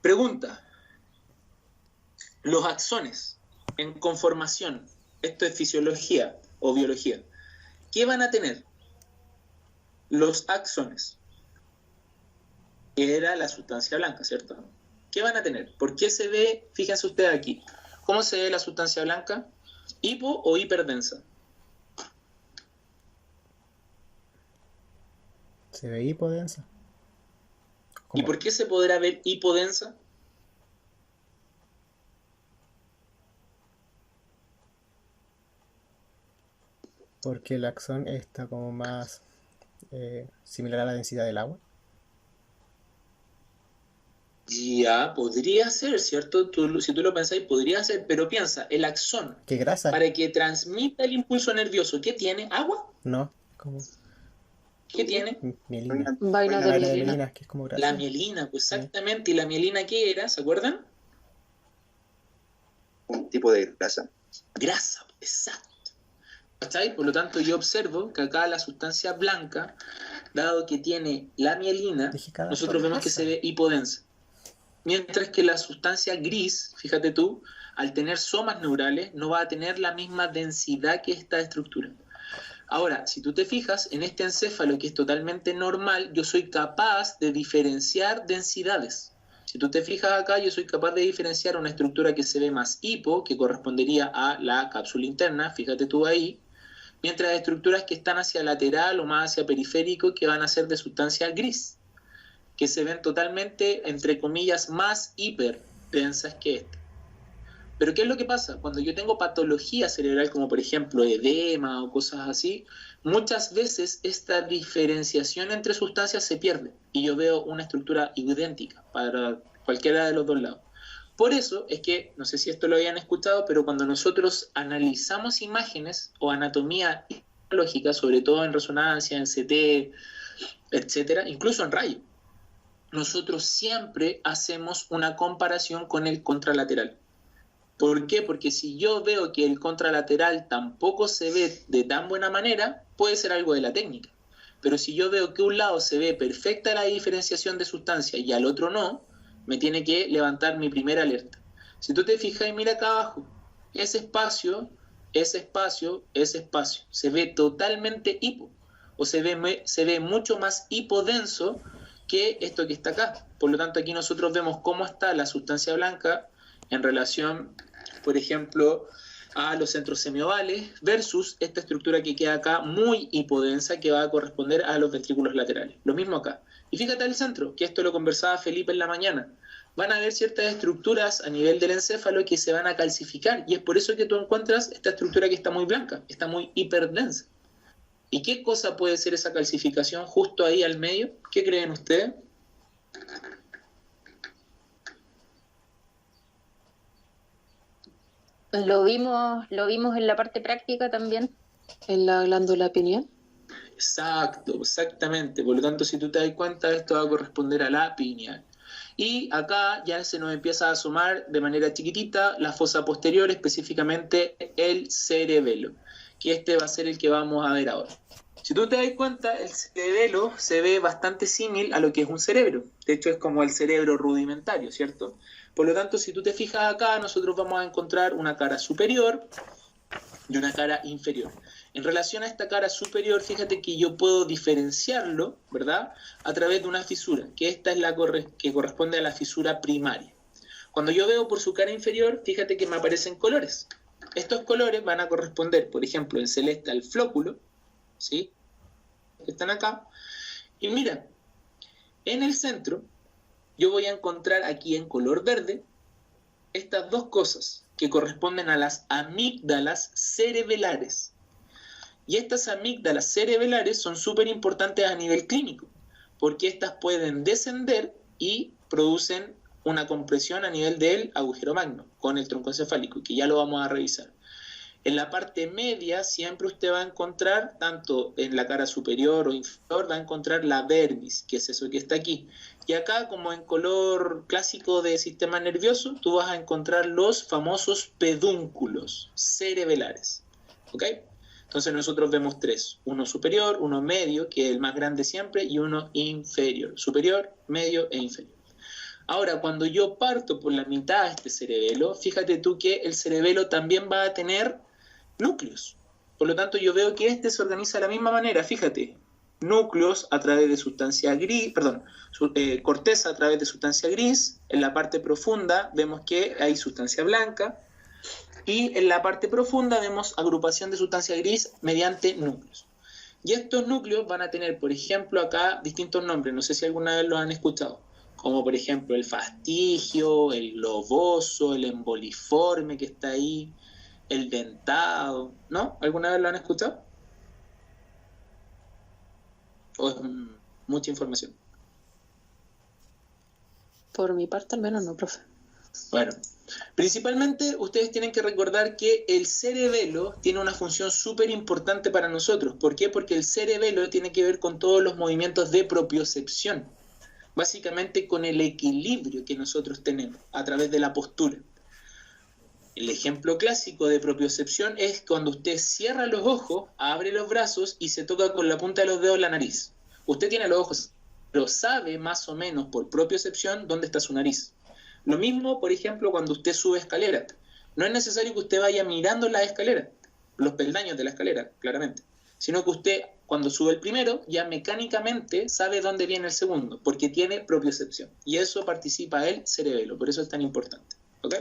Pregunta, los axones en conformación, esto es fisiología o biología, ¿qué van a tener? Los axones, que era la sustancia blanca, ¿cierto? ¿Qué van a tener? ¿Por qué se ve, fíjense ustedes aquí, cómo se ve la sustancia blanca? ¿Hipo o hiperdensa? Se ve hipodensa. ¿Y por qué se podrá ver hipodensa? Porque el axón está como más similar a la densidad del agua. Ya, podría ser, ¿cierto? Si tú lo pensáis, podría ser, pero piensa, el axón, ¿Qué grasa? para que transmita el impulso nervioso, ¿qué tiene? ¿Agua? No, como ¿Qué tiene? mielina. Vaina La de mielina, mielina. que es como grasa. La mielina, pues exactamente. ¿Y la mielina qué era? ¿Se acuerdan? Un tipo de grasa. Grasa, exacto. ¿Cachai? Por lo tanto, yo observo que acá la sustancia blanca, dado que tiene la mielina, Dije cada nosotros vemos grasa. que se ve hipodensa. Mientras que la sustancia gris, fíjate tú, al tener somas neurales, no va a tener la misma densidad que esta estructura. Ahora, si tú te fijas, en este encéfalo que es totalmente normal, yo soy capaz de diferenciar densidades. Si tú te fijas acá, yo soy capaz de diferenciar una estructura que se ve más hipo, que correspondería a la cápsula interna, fíjate tú ahí, mientras hay estructuras que están hacia lateral o más hacia periférico que van a ser de sustancia gris, que se ven totalmente, entre comillas, más hiperdensas que esta. Pero ¿qué es lo que pasa? Cuando yo tengo patología cerebral, como por ejemplo edema o cosas así, muchas veces esta diferenciación entre sustancias se pierde y yo veo una estructura idéntica para cualquiera de los dos lados. Por eso es que, no sé si esto lo habían escuchado, pero cuando nosotros analizamos imágenes o anatomía lógica, sobre todo en resonancia, en CT, etcétera, incluso en rayo, nosotros siempre hacemos una comparación con el contralateral. ¿Por qué? Porque si yo veo que el contralateral tampoco se ve de tan buena manera, puede ser algo de la técnica. Pero si yo veo que un lado se ve perfecta la diferenciación de sustancia y al otro no, me tiene que levantar mi primera alerta. Si tú te fijas y mira acá abajo, ese espacio, se ve totalmente hipo, o se ve mucho más hipodenso que esto que está acá. Por lo tanto, aquí nosotros vemos cómo está la sustancia blanca en relación, por ejemplo, a los centros semiovales versus esta estructura que queda acá muy hipodensa que va a corresponder a los ventrículos laterales. Lo mismo acá. Y fíjate al centro, que esto lo conversaba Felipe en la mañana. Van a haber ciertas estructuras a nivel del encéfalo que se van a calcificar y es por eso que tú encuentras esta estructura que está muy blanca, está muy hiperdensa. ¿Y qué cosa puede ser esa calcificación justo ahí al medio? ¿Qué creen ustedes? Lo vimos en la parte práctica también. En la glándula pineal. Exacto, exactamente. Por lo tanto, si tú te das cuenta, esto va a corresponder a la pineal. Y acá ya se nos empieza a asomar de manera chiquitita la fosa posterior, específicamente el cerebelo, que este va a ser el que vamos a ver ahora. Si tú te das cuenta, el cerebelo se ve bastante similar a lo que es un cerebro. De hecho, es como el cerebro rudimentario, ¿cierto? Por lo tanto, si tú te fijas acá, nosotros vamos a encontrar una cara superior y una cara inferior. En relación a esta cara superior, fíjate que yo puedo diferenciarlo, ¿verdad?, a través de una fisura, que esta es la que corresponde a la fisura primaria. Cuando yo veo por su cara inferior, fíjate que me aparecen colores. Estos colores van a corresponder, por ejemplo, en celeste al flóculo, ¿sí?, que están acá. Y mira, en el centro, yo voy a encontrar aquí en color verde estas dos cosas que corresponden a las amígdalas cerebelares. Y estas amígdalas cerebelares son súper importantes a nivel clínico, porque estas pueden descender y producen una compresión a nivel del agujero magno con el tronco encefálico, que ya lo vamos a revisar. En la parte media siempre usted va a encontrar, tanto en la cara superior o inferior, va a encontrar la dermis, que es eso que está aquí. Y acá, como en color clásico de sistema nervioso, tú vas a encontrar los famosos pedúnculos cerebelares. ¿Ok? Entonces nosotros vemos tres, uno superior, uno medio, que es el más grande siempre, y uno inferior, superior, medio e inferior. Ahora, cuando yo parto por la mitad de este cerebelo, fíjate tú que el cerebelo también va a tener núcleos. Por lo tanto, yo veo que este se organiza de la misma manera, fíjate, núcleos a través de sustancia gris, corteza a través de sustancia gris, en la parte profunda vemos que hay sustancia blanca, y en la parte profunda vemos agrupación de sustancia gris mediante núcleos. Y estos núcleos van a tener, por ejemplo, acá distintos nombres, no sé si alguna vez los han escuchado, como por ejemplo el fastigio, el globoso, el emboliforme que está ahí, el dentado, ¿no? ¿Alguna vez lo han escuchado? ¿O es mucha información? Por mi parte al menos no, profe. Bueno, principalmente ustedes tienen que recordar que el cerebelo tiene una función súper importante para nosotros. ¿Por qué? Porque el cerebelo tiene que ver con todos los movimientos de propiocepción, básicamente con el equilibrio que nosotros tenemos a través de la postura. El ejemplo clásico de propiocepción es cuando usted cierra los ojos, abre los brazos y se toca con la punta de los dedos la nariz. Usted tiene los ojos, pero sabe más o menos por propiocepción dónde está su nariz. Lo mismo, por ejemplo, cuando usted sube escalera. No es necesario que usted vaya mirando la escalera, los peldaños de la escalera, claramente, sino que usted, cuando sube el primero, ya mecánicamente sabe dónde viene el segundo, porque tiene propiocepción. Y eso participa el cerebelo, por eso es tan importante. ¿Ok?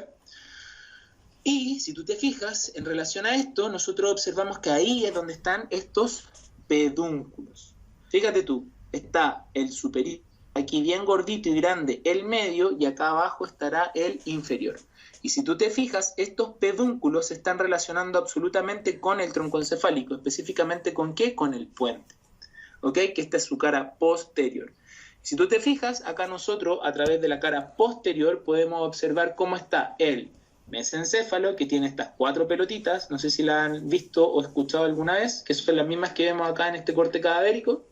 Y si tú te fijas, en relación a esto, nosotros observamos que ahí es donde están estos pedúnculos. Fíjate tú, está el superior, aquí bien gordito y grande, el medio, y acá abajo estará el inferior. Y si tú te fijas, estos pedúnculos se están relacionando absolutamente con el tronco encefálico, específicamente ¿con qué? Con el puente. ¿Ok? Que esta es su cara posterior. Si tú te fijas, acá nosotros, a través de la cara posterior, podemos observar cómo está el mesencéfalo, que tiene estas 4 pelotitas, no sé si la han visto o escuchado alguna vez, que son las mismas que vemos acá en este corte cadavérico.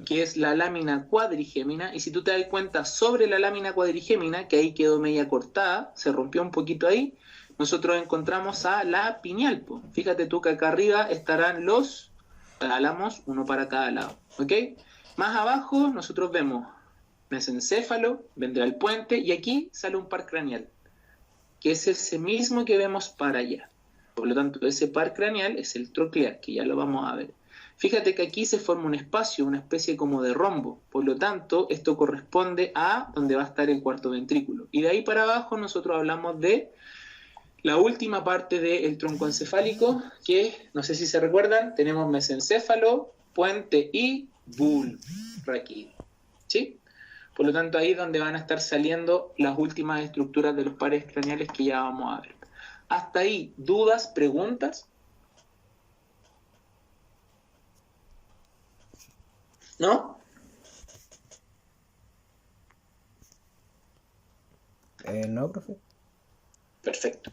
Que es la lámina cuadrigémina, y si tú te das cuenta sobre la lámina cuadrigémina, que ahí quedó media cortada, se rompió un poquito ahí, nosotros encontramos a la pineal. Fíjate tú que acá arriba estarán los álamos, uno para cada lado, ¿ok? Más abajo nosotros vemos mesencéfalo, vendrá el puente, y aquí sale un par craneal, que es ese mismo que vemos para allá. Por lo tanto, ese par craneal es el troclear, que ya lo vamos a ver. Fíjate que aquí se forma un espacio, una especie como de rombo. Por lo tanto, esto corresponde a donde va a estar el cuarto ventrículo. Y de ahí para abajo nosotros hablamos de la última parte del tronco encefálico, que, no sé si se recuerdan, tenemos mesencéfalo, puente y bulbo raquídeo. ¿Sí? Por lo tanto, ahí es donde van a estar saliendo las últimas estructuras de los pares craneales que ya vamos a ver. Hasta ahí, ¿dudas, preguntas? ¿No? No, profe. Perfecto.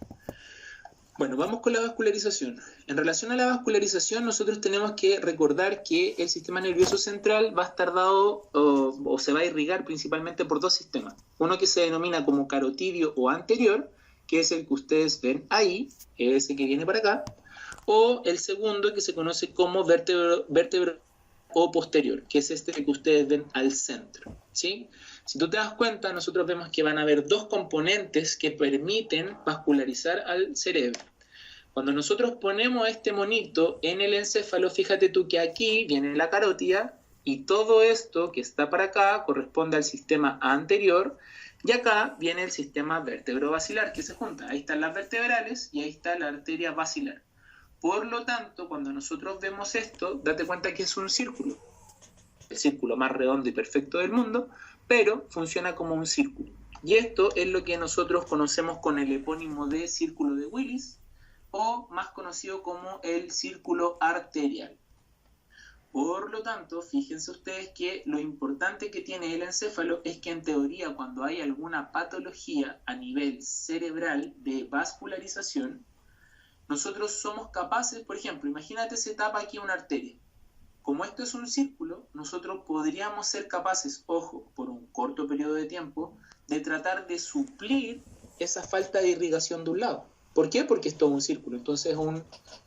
Bueno, vamos con la vascularización. En relación a la vascularización, nosotros tenemos que recordar que el sistema nervioso central va a estar dado o se va a irrigar principalmente por 2 sistemas. Uno que se denomina como carotidio o anterior, que es el que ustedes ven ahí, ese que viene para acá, o el segundo que se conoce como vértebro o posterior, que es este que ustedes ven al centro, ¿sí? Si tú te das cuenta, nosotros vemos que van a haber 2 componentes que permiten vascularizar al cerebro. Cuando nosotros ponemos este monito en el encéfalo, fíjate tú que aquí viene la carótida y todo esto que está para acá corresponde al sistema anterior, y acá viene el sistema vértebro-basilar que se junta. Ahí están las vertebrales y ahí está la arteria basilar. Por lo tanto, cuando nosotros vemos esto, date cuenta que es un círculo. El círculo más redondo y perfecto del mundo, pero funciona como un círculo. Y esto es lo que nosotros conocemos con el epónimo de círculo de Willis, o más conocido como el círculo arterial. Por lo tanto, fíjense ustedes que lo importante que tiene el encéfalo es que en teoría cuando hay alguna patología a nivel cerebral de vascularización, nosotros somos capaces, por ejemplo, imagínate se tapa aquí una arteria. Como esto es un círculo, nosotros podríamos ser capaces, ojo, por un corto periodo de tiempo, de tratar de suplir esa falta de irrigación de un lado. ¿Por qué? Porque es todo un círculo, entonces es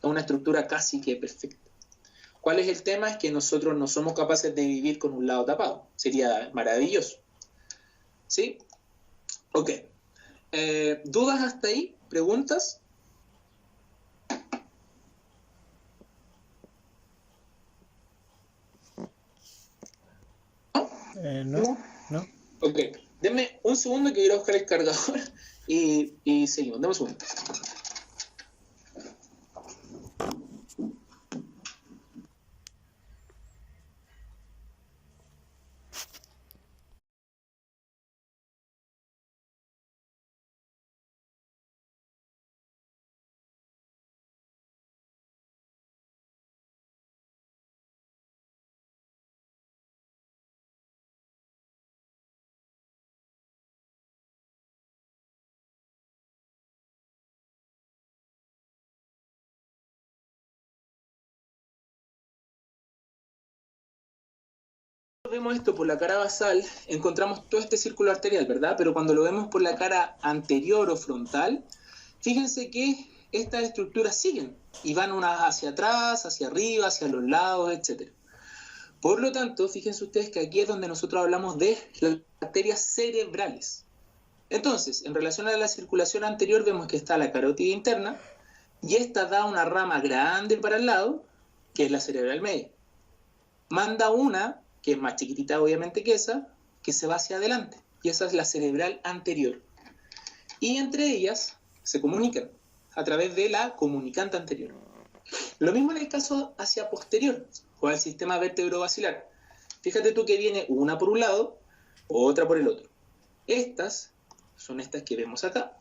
una estructura casi que perfecta. ¿Cuál es el tema? Es que nosotros no somos capaces de vivir con un lado tapado. Sería maravilloso. ¿Sí? Ok. ¿Dudas hasta ahí? ¿Preguntas? No. Ok. Denme un segundo que voy a ir a buscar el cargador y seguimos. Deme un segundo. Vemos esto por la cara basal, encontramos todo este círculo arterial, ¿verdad? Pero cuando lo vemos por la cara anterior o frontal, fíjense que estas estructuras siguen y van unas hacia atrás, hacia arriba, hacia los lados, etc. Por lo tanto, fíjense ustedes que aquí es donde nosotros hablamos de las arterias cerebrales. Entonces, en relación a la circulación anterior, vemos que está la carótida interna y esta da una rama grande para el lado, que es la cerebral media. Manda una que es más chiquitita obviamente que esa, que se va hacia adelante. y esa es la cerebral anterior. Y entre ellas se comunican a través de la comunicante anterior. Lo mismo en el caso hacia posterior, o al sistema vértebro-basilar. Fíjate tú que viene una por un lado, otra por el otro. Estas son estas que vemos acá.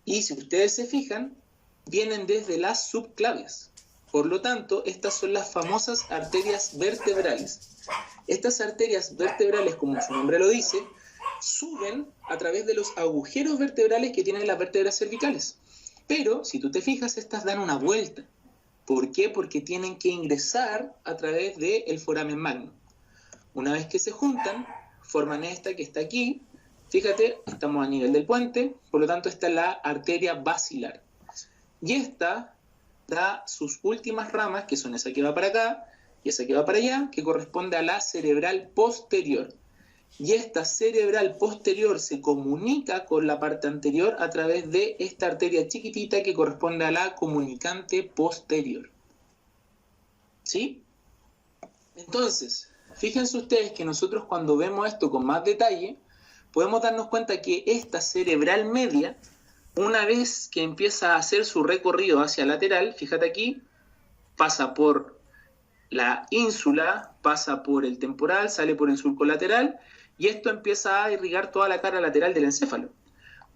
Y si ustedes se fijan, vienen desde las subclavias. Por lo tanto, estas son las famosas arterias vertebrales. Estas arterias vertebrales, como su nombre lo dice, suben a través de los agujeros vertebrales que tienen las vértebras cervicales. Pero, si tú te fijas, estas dan una vuelta. ¿Por qué? Porque tienen que ingresar a través del foramen magno. Una vez que se juntan, forman esta que está aquí. Fíjate, estamos a nivel del puente, por lo tanto esta es la arteria basilar. Y esta da sus últimas ramas, que son esa que va para acá y esa que va para allá, que corresponde a la cerebral posterior. Y esta cerebral posterior se comunica con la parte anterior a través de esta arteria chiquitita que corresponde a la comunicante posterior. ¿Sí? Entonces, fíjense ustedes que nosotros cuando vemos esto con más detalle, podemos darnos cuenta que esta cerebral media, una vez que empieza a hacer su recorrido hacia lateral, fíjate aquí, pasa por la ínsula, pasa por el temporal, sale por el surco lateral, y esto empieza a irrigar toda la cara lateral del encéfalo.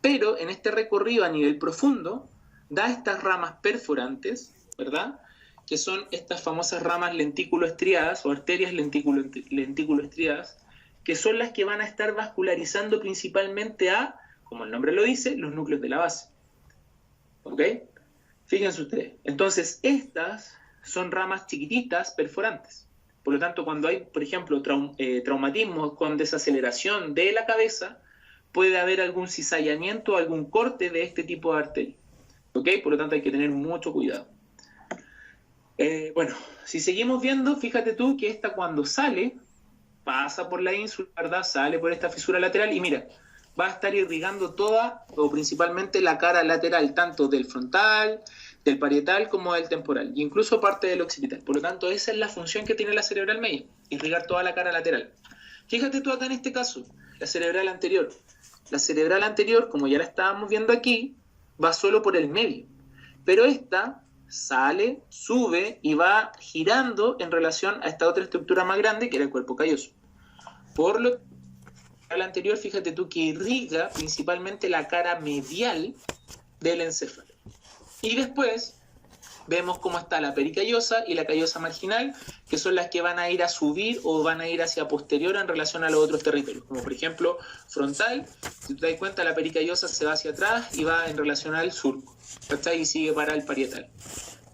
Pero en este recorrido a nivel profundo, da estas ramas perforantes, ¿verdad?, que son estas famosas ramas lentículo-estriadas o arterias lentículo-estriadas, que son las que van a estar vascularizando principalmente a, como el nombre lo dice, los núcleos de la base. ¿Ok? Fíjense ustedes. Entonces, estas son ramas chiquititas perforantes. Por lo tanto, cuando hay, por ejemplo, traumatismo con desaceleración de la cabeza, puede haber algún cizallamiento o algún corte de este tipo de arteria. ¿Ok? Por lo tanto, hay que tener mucho cuidado. Bueno, si seguimos viendo, fíjate tú que esta cuando sale, pasa por la ínsula, ¿verdad? Sale por esta fisura lateral y mira, va a estar irrigando toda o principalmente la cara lateral, tanto del frontal, del parietal como del temporal, e incluso parte del occipital. Por lo tanto, esa es la función que tiene la cerebral media, irrigar toda la cara lateral. Fíjate tú acá en este caso, la cerebral anterior. La cerebral anterior, como ya la estábamos viendo aquí, va solo por el medio, pero esta sale, sube y va girando en relación a esta otra estructura más grande que era el cuerpo calloso. Por lo que la anterior, fíjate tú que irriga principalmente la cara medial del encéfalo. Y después vemos cómo está la pericallosa y la callosa marginal, que son las que van a ir a subir o van a ir hacia posterior en relación a los otros territorios, como por ejemplo frontal. Si te das cuenta, la pericallosa se va hacia atrás y va en relación al surco, ¿cachai? Y sigue para el parietal.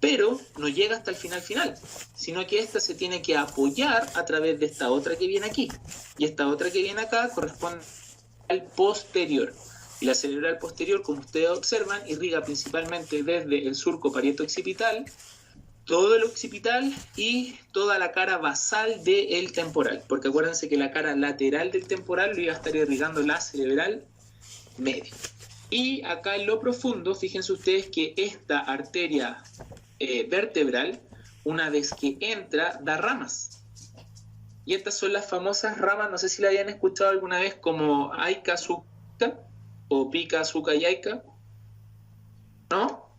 Pero no llega hasta el final, sino que esta se tiene que apoyar a través de esta otra que viene aquí. Y esta otra que viene acá corresponde al posterior. Y la cerebral posterior, como ustedes observan, irriga principalmente desde el surco parieto-occipital, todo el occipital y toda la cara basal del temporal. Porque acuérdense que la cara lateral del temporal lo iba a estar irrigando la cerebral media. Y acá en lo profundo, fíjense ustedes que esta arteria vertebral, una vez que entra, da ramas. Y estas son las famosas ramas, no sé si la hayan escuchado alguna vez, como Aica, Suca, o Pica, Suca y Aica. ¿No?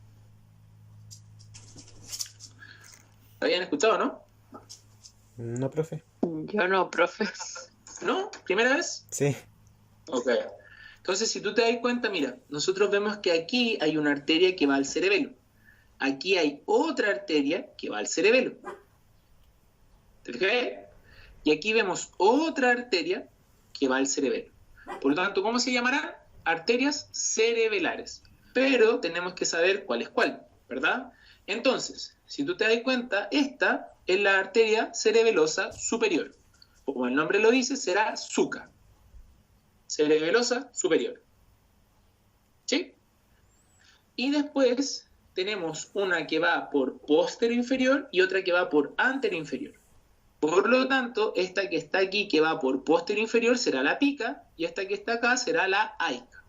¿La habían escuchado, no? No, profe. Yo no, profe. ¿No? ¿Primera vez? Sí. Ok. Entonces, si tú te das cuenta, mira, nosotros vemos que aquí hay una arteria que va al cerebelo. Aquí hay otra arteria que va al cerebelo. ¿Te fijas? Y aquí vemos otra arteria que va al cerebelo. Por lo tanto, ¿cómo se llamarán? Arterias cerebelares. Pero tenemos que saber cuál es cuál, ¿verdad? Entonces, si tú te das cuenta, esta es la arteria cerebelosa superior. Como el nombre lo dice, será SUCA. Cerebelosa superior. ¿Sí? Y después tenemos una que va por póstero inferior y otra que va por antero inferior. Por lo tanto, esta que está aquí, que va por póstero inferior, será la pica, y esta que está acá será la aica.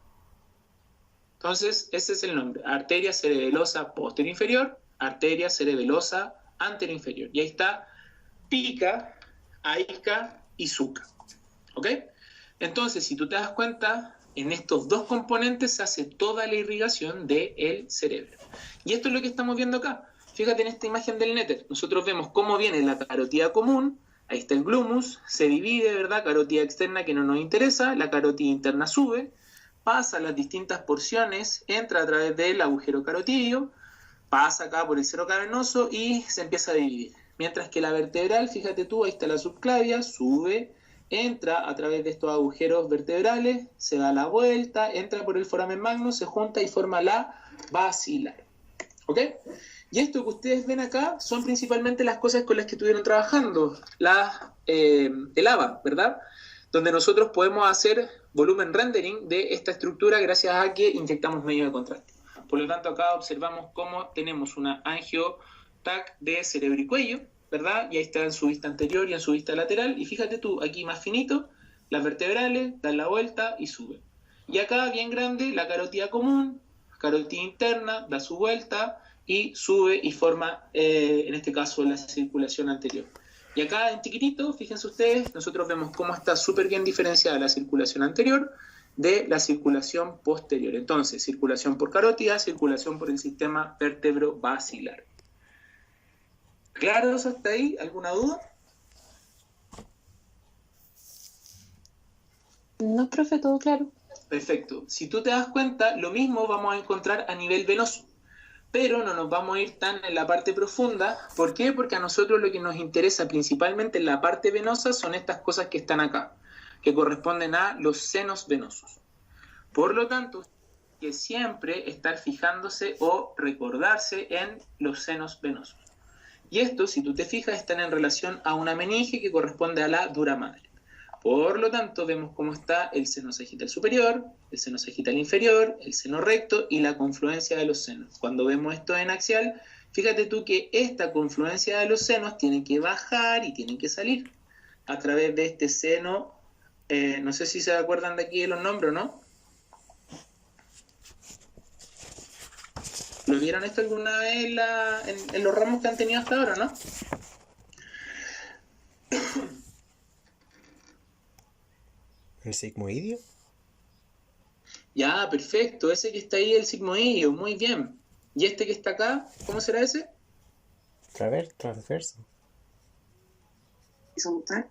Entonces, ese es el nombre. Arteria cerebelosa póstero inferior, arteria cerebelosa antero inferior. Y ahí está pica, aica y suca. ¿Ok? Entonces, si tú te das cuenta, en estos dos componentes se hace toda la irrigación del cerebro. Y esto es lo que estamos viendo acá. Fíjate en esta imagen del néter. Nosotros vemos cómo viene la carótida común. Ahí está el glumus. Se divide, ¿verdad? Carótida externa que no nos interesa. La carótida interna sube. Pasa las distintas porciones. Entra a través del agujero carotidio. Pasa acá por el seno cavernoso y se empieza a dividir. Mientras que la vertebral, fíjate tú, ahí está la subclavia. Sube. Entra a través de estos agujeros vertebrales, se da la vuelta, entra por el foramen magnum, se junta y forma la basilar. ¿Ok? Y esto que ustedes ven acá son principalmente las cosas con las que estuvieron trabajando, el ABA, ¿verdad? Donde nosotros podemos hacer volumen rendering de esta estructura gracias a que inyectamos medio de contraste. Por lo tanto, acá observamos cómo tenemos una angio-TAC de cerebro y cuello, ¿verdad? Y ahí está en su vista anterior y en su vista lateral. Y fíjate tú, aquí más finito, las vertebrales, dan la vuelta y suben. Y acá, bien grande, la carótida común, carótida interna, da su vuelta y sube y forma, en este caso, la circulación anterior. Y acá, en chiquitito, fíjense ustedes, nosotros vemos cómo está súper bien diferenciada la circulación anterior de la circulación posterior. Entonces, circulación por carótida, circulación por el sistema vértebro-basilar. ¿Claros hasta ahí? ¿Alguna duda? No, profe, todo claro. Perfecto. Si tú te das cuenta, lo mismo vamos a encontrar a nivel venoso, pero no nos vamos a ir tan en la parte profunda. ¿Por qué? Porque a nosotros lo que nos interesa principalmente en la parte venosa son estas cosas que están acá, que corresponden a los senos venosos. Por lo tanto, que siempre estar fijándose o recordarse en los senos venosos. Y estos, si tú te fijas, están en relación a una meninge que corresponde a la dura madre. Por lo tanto, vemos cómo está el seno sagital superior, el seno sagital inferior, el seno recto y la confluencia de los senos. Cuando vemos esto en axial, fíjate tú que esta confluencia de los senos tiene que bajar y tiene que salir a través de este seno. No sé si se acuerdan de aquí de los nombres, ¿no? ¿Lo vieron esto alguna vez en los ramos que han tenido hasta ahora, no? ¿El sigmoidio? Ya, perfecto. Ese que está ahí, el sigmoidio, muy bien. ¿Y este que está acá, cómo será ese? Transverso. Horizontal.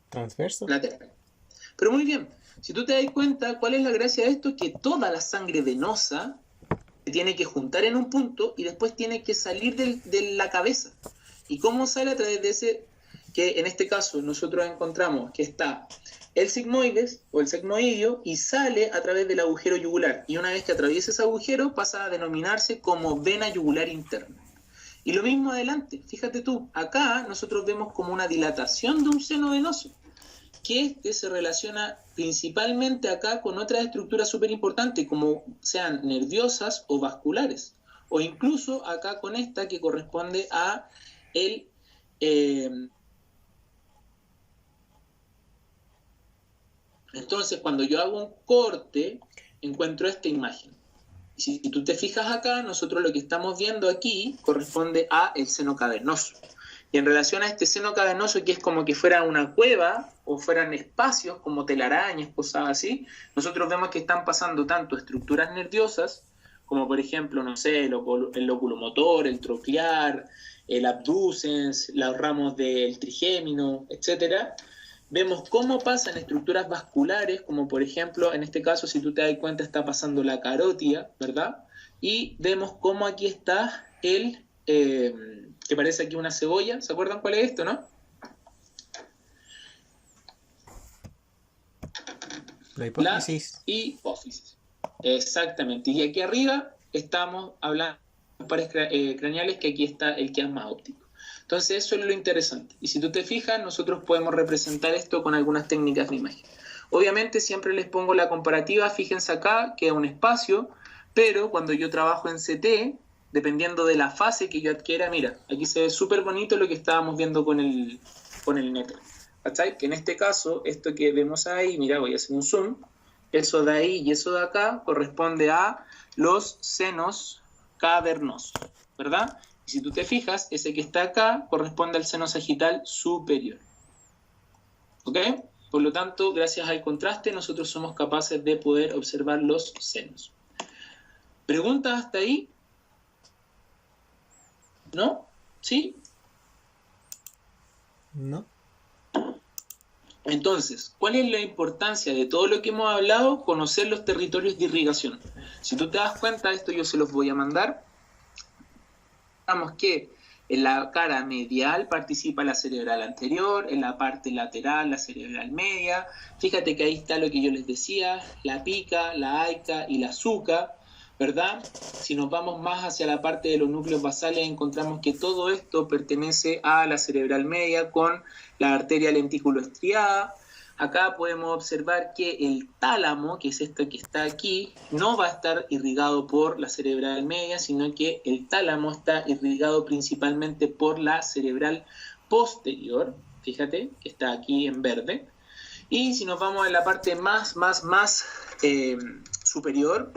Transverso. Lateral. Pero muy bien. Si tú te das cuenta, ¿cuál es la gracia de esto? Que toda la sangre venosa se tiene que juntar en un punto y después tiene que salir de la cabeza. ¿Y cómo sale? A través de ese, que en este caso nosotros encontramos que está el sigmoides o el sigmoidio y sale a través del agujero yugular. Y una vez que atraviesa ese agujero pasa a denominarse como vena yugular interna. Y lo mismo adelante. Fíjate tú, acá nosotros vemos como una dilatación de un seno venoso, que este se relaciona principalmente acá con otras estructuras súper importantes, como sean nerviosas o vasculares, o incluso acá con esta que corresponde a el... Entonces, cuando yo hago un corte, encuentro esta imagen. Y si tú te fijas acá, nosotros lo que estamos viendo aquí corresponde a el seno cavernoso. Y en relación a este seno cavernoso, que es como que fuera una cueva o fueran espacios como telarañas, cosas así, nosotros vemos que están pasando tanto estructuras nerviosas, como por ejemplo, no sé, el oculomotor, el troclear, el abducens, los ramos del trigémino, etcétera. Vemos cómo pasan estructuras vasculares, como por ejemplo, en este caso, si tú te das cuenta, está pasando la carótida, ¿verdad? Y vemos cómo aquí está el... que parece aquí una cebolla. ¿Se acuerdan cuál es esto, no? La hipófisis. La hipófisis. Exactamente. Y aquí arriba estamos hablando de pares craneales, que aquí está el quiasma óptico. Entonces eso es lo interesante. Y si tú te fijas, nosotros podemos representar esto con algunas técnicas de imagen. Obviamente siempre les pongo la comparativa. Fíjense acá que es un espacio, pero cuando yo trabajo en CT, dependiendo de la fase que yo adquiera, mira, aquí se ve súper bonito lo que estábamos viendo con el néter. ¿Cachai? Que en este caso, esto que vemos ahí, mira, voy a hacer un zoom, eso de ahí y eso de acá corresponde a los senos cavernosos, ¿verdad? Y si tú te fijas, ese que está acá corresponde al seno sagital superior. ¿Ok? Por lo tanto, gracias al contraste, nosotros somos capaces de poder observar los senos. ¿Preguntas hasta ahí? ¿No? ¿Sí? ¿No? Entonces, ¿cuál es la importancia de todo lo que hemos hablado? Conocer los territorios de irrigación. Si tú te das cuenta, esto yo se los voy a mandar. Digamos que en la cara medial participa la cerebral anterior, en la parte lateral la cerebral media. Fíjate que ahí está lo que yo les decía, la pica, la aica y la suca, ¿verdad? Si nos vamos más hacia la parte de los núcleos basales, encontramos que todo esto pertenece a la cerebral media con la arteria lentículo estriada. Acá podemos observar que el tálamo, que es esto que está aquí, no va a estar irrigado por la cerebral media, sino que el tálamo está irrigado principalmente por la cerebral posterior. Fíjate que está aquí en verde. Y si nos vamos a la parte más superior,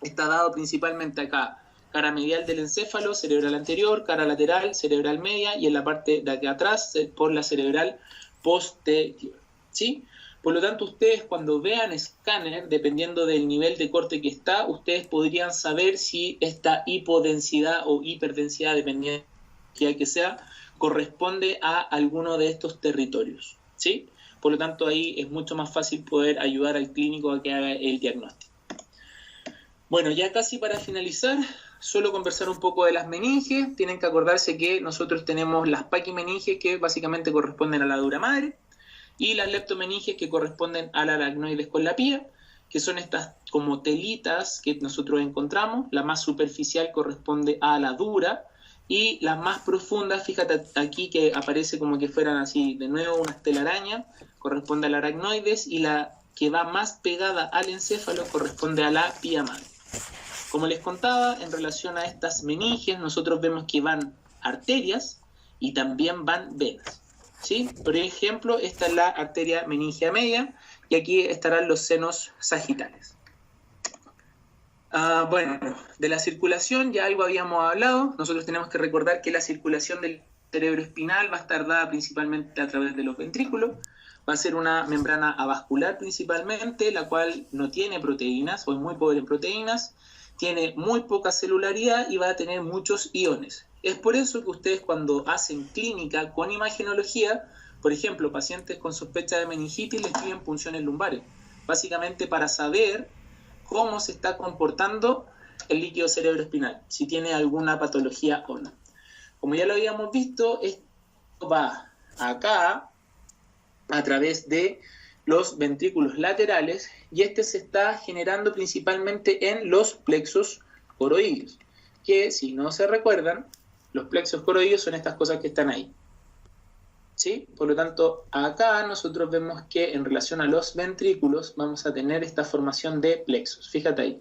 está dado principalmente acá, cara medial del encéfalo, cerebral anterior, cara lateral, cerebral media, y en la parte de aquí atrás por la cerebral posterior. ¿Sí? Por lo tanto, ustedes cuando vean escáner, dependiendo del nivel de corte que está, ustedes podrían saber si esta hipodensidad o hiperdensidad, dependiendo de que sea, corresponde a alguno de estos territorios. ¿Sí? Por lo tanto, ahí es mucho más fácil poder ayudar al clínico a que haga el diagnóstico. Bueno, ya casi para finalizar, solo conversar un poco de las meninges. Tienen que acordarse que nosotros tenemos las paquimeninges, que básicamente corresponden a la dura madre, y las leptomeninges, que corresponden a la aracnoides con la pía, que son estas como telitas que nosotros encontramos. La más superficial corresponde a la dura, y las más profundas, fíjate aquí que aparece como que fueran así, de nuevo una telaraña, corresponde a la aracnoides, y la que va más pegada al encéfalo corresponde a la pía madre. Como les contaba, en relación a estas meninges, nosotros vemos que van arterias y también van venas. ¿Sí? Por ejemplo, esta es la arteria meningea media y aquí estarán los senos sagitales. Bueno, de la circulación ya algo habíamos hablado. Nosotros tenemos que recordar que la circulación del cerebro espinal va a estar dada principalmente a través de los ventrículos. Va a ser una membrana avascular principalmente, la cual no tiene proteínas o es muy pobre en proteínas, tiene muy poca celularidad y va a tener muchos iones. Es por eso que ustedes cuando hacen clínica con imagenología, por ejemplo, pacientes con sospecha de meningitis les piden punciones lumbares, básicamente para saber cómo se está comportando el líquido cerebroespinal, si tiene alguna patología o no. Como ya lo habíamos visto, esto va acá a través de los ventrículos laterales y este se está generando principalmente en los plexos coroideos, que si no se recuerdan, los plexos coroideos son estas cosas que están ahí. ¿Sí? Por lo tanto, acá nosotros vemos que en relación a los ventrículos vamos a tener esta formación de plexos. Fíjate ahí.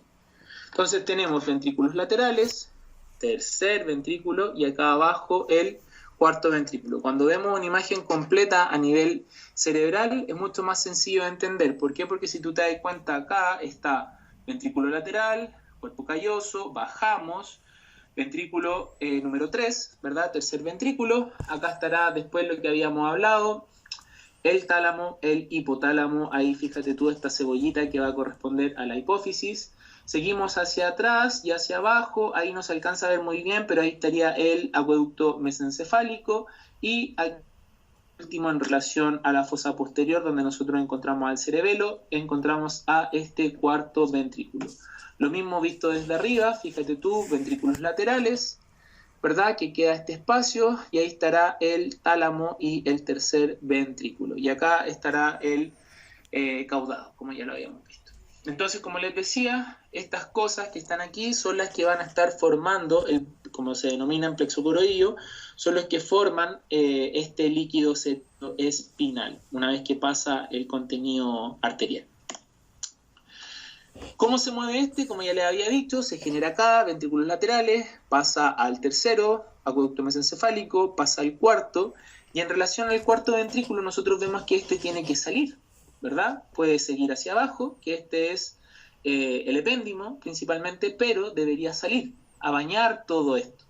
Entonces tenemos ventrículos laterales, tercer ventrículo y acá abajo el cuarto ventrículo. Cuando vemos una imagen completa a nivel cerebral es mucho más sencillo de entender. ¿Por qué? Porque si tú te das cuenta, acá está ventrículo lateral, cuerpo calloso, bajamos, ventrículo número 3, ¿verdad? Tercer ventrículo. Acá estará después lo que habíamos hablado, el tálamo, el hipotálamo. Ahí fíjate tú esta cebollita que va a corresponder a la hipófisis. Seguimos hacia atrás y hacia abajo. Ahí no se alcanza a ver muy bien, pero ahí estaría el acueducto mesencefálico. Y al último, en relación a la fosa posterior, donde nosotros encontramos al cerebelo, encontramos a este cuarto ventrículo. Lo mismo visto desde arriba, fíjate tú, ventrículos laterales, ¿verdad? Que queda este espacio y ahí estará el tálamo y el tercer ventrículo. Y acá estará el caudado, como ya lo habíamos visto. Entonces, como les decía, estas cosas que están aquí son las que van a estar formando, como se denomina en plexo coroideo, son los que forman este líquido cerebroespinal, una vez que pasa el contenido arterial. ¿Cómo se mueve este? Como ya les había dicho, se genera acá, ventrículos laterales, pasa al tercero, acueducto mesencefálico, pasa al cuarto, y en relación al cuarto ventrículo nosotros vemos que este tiene que salir, ¿verdad? Puede seguir hacia abajo, que este es el epéndimo principalmente, pero debería salir, a bañar todo esto.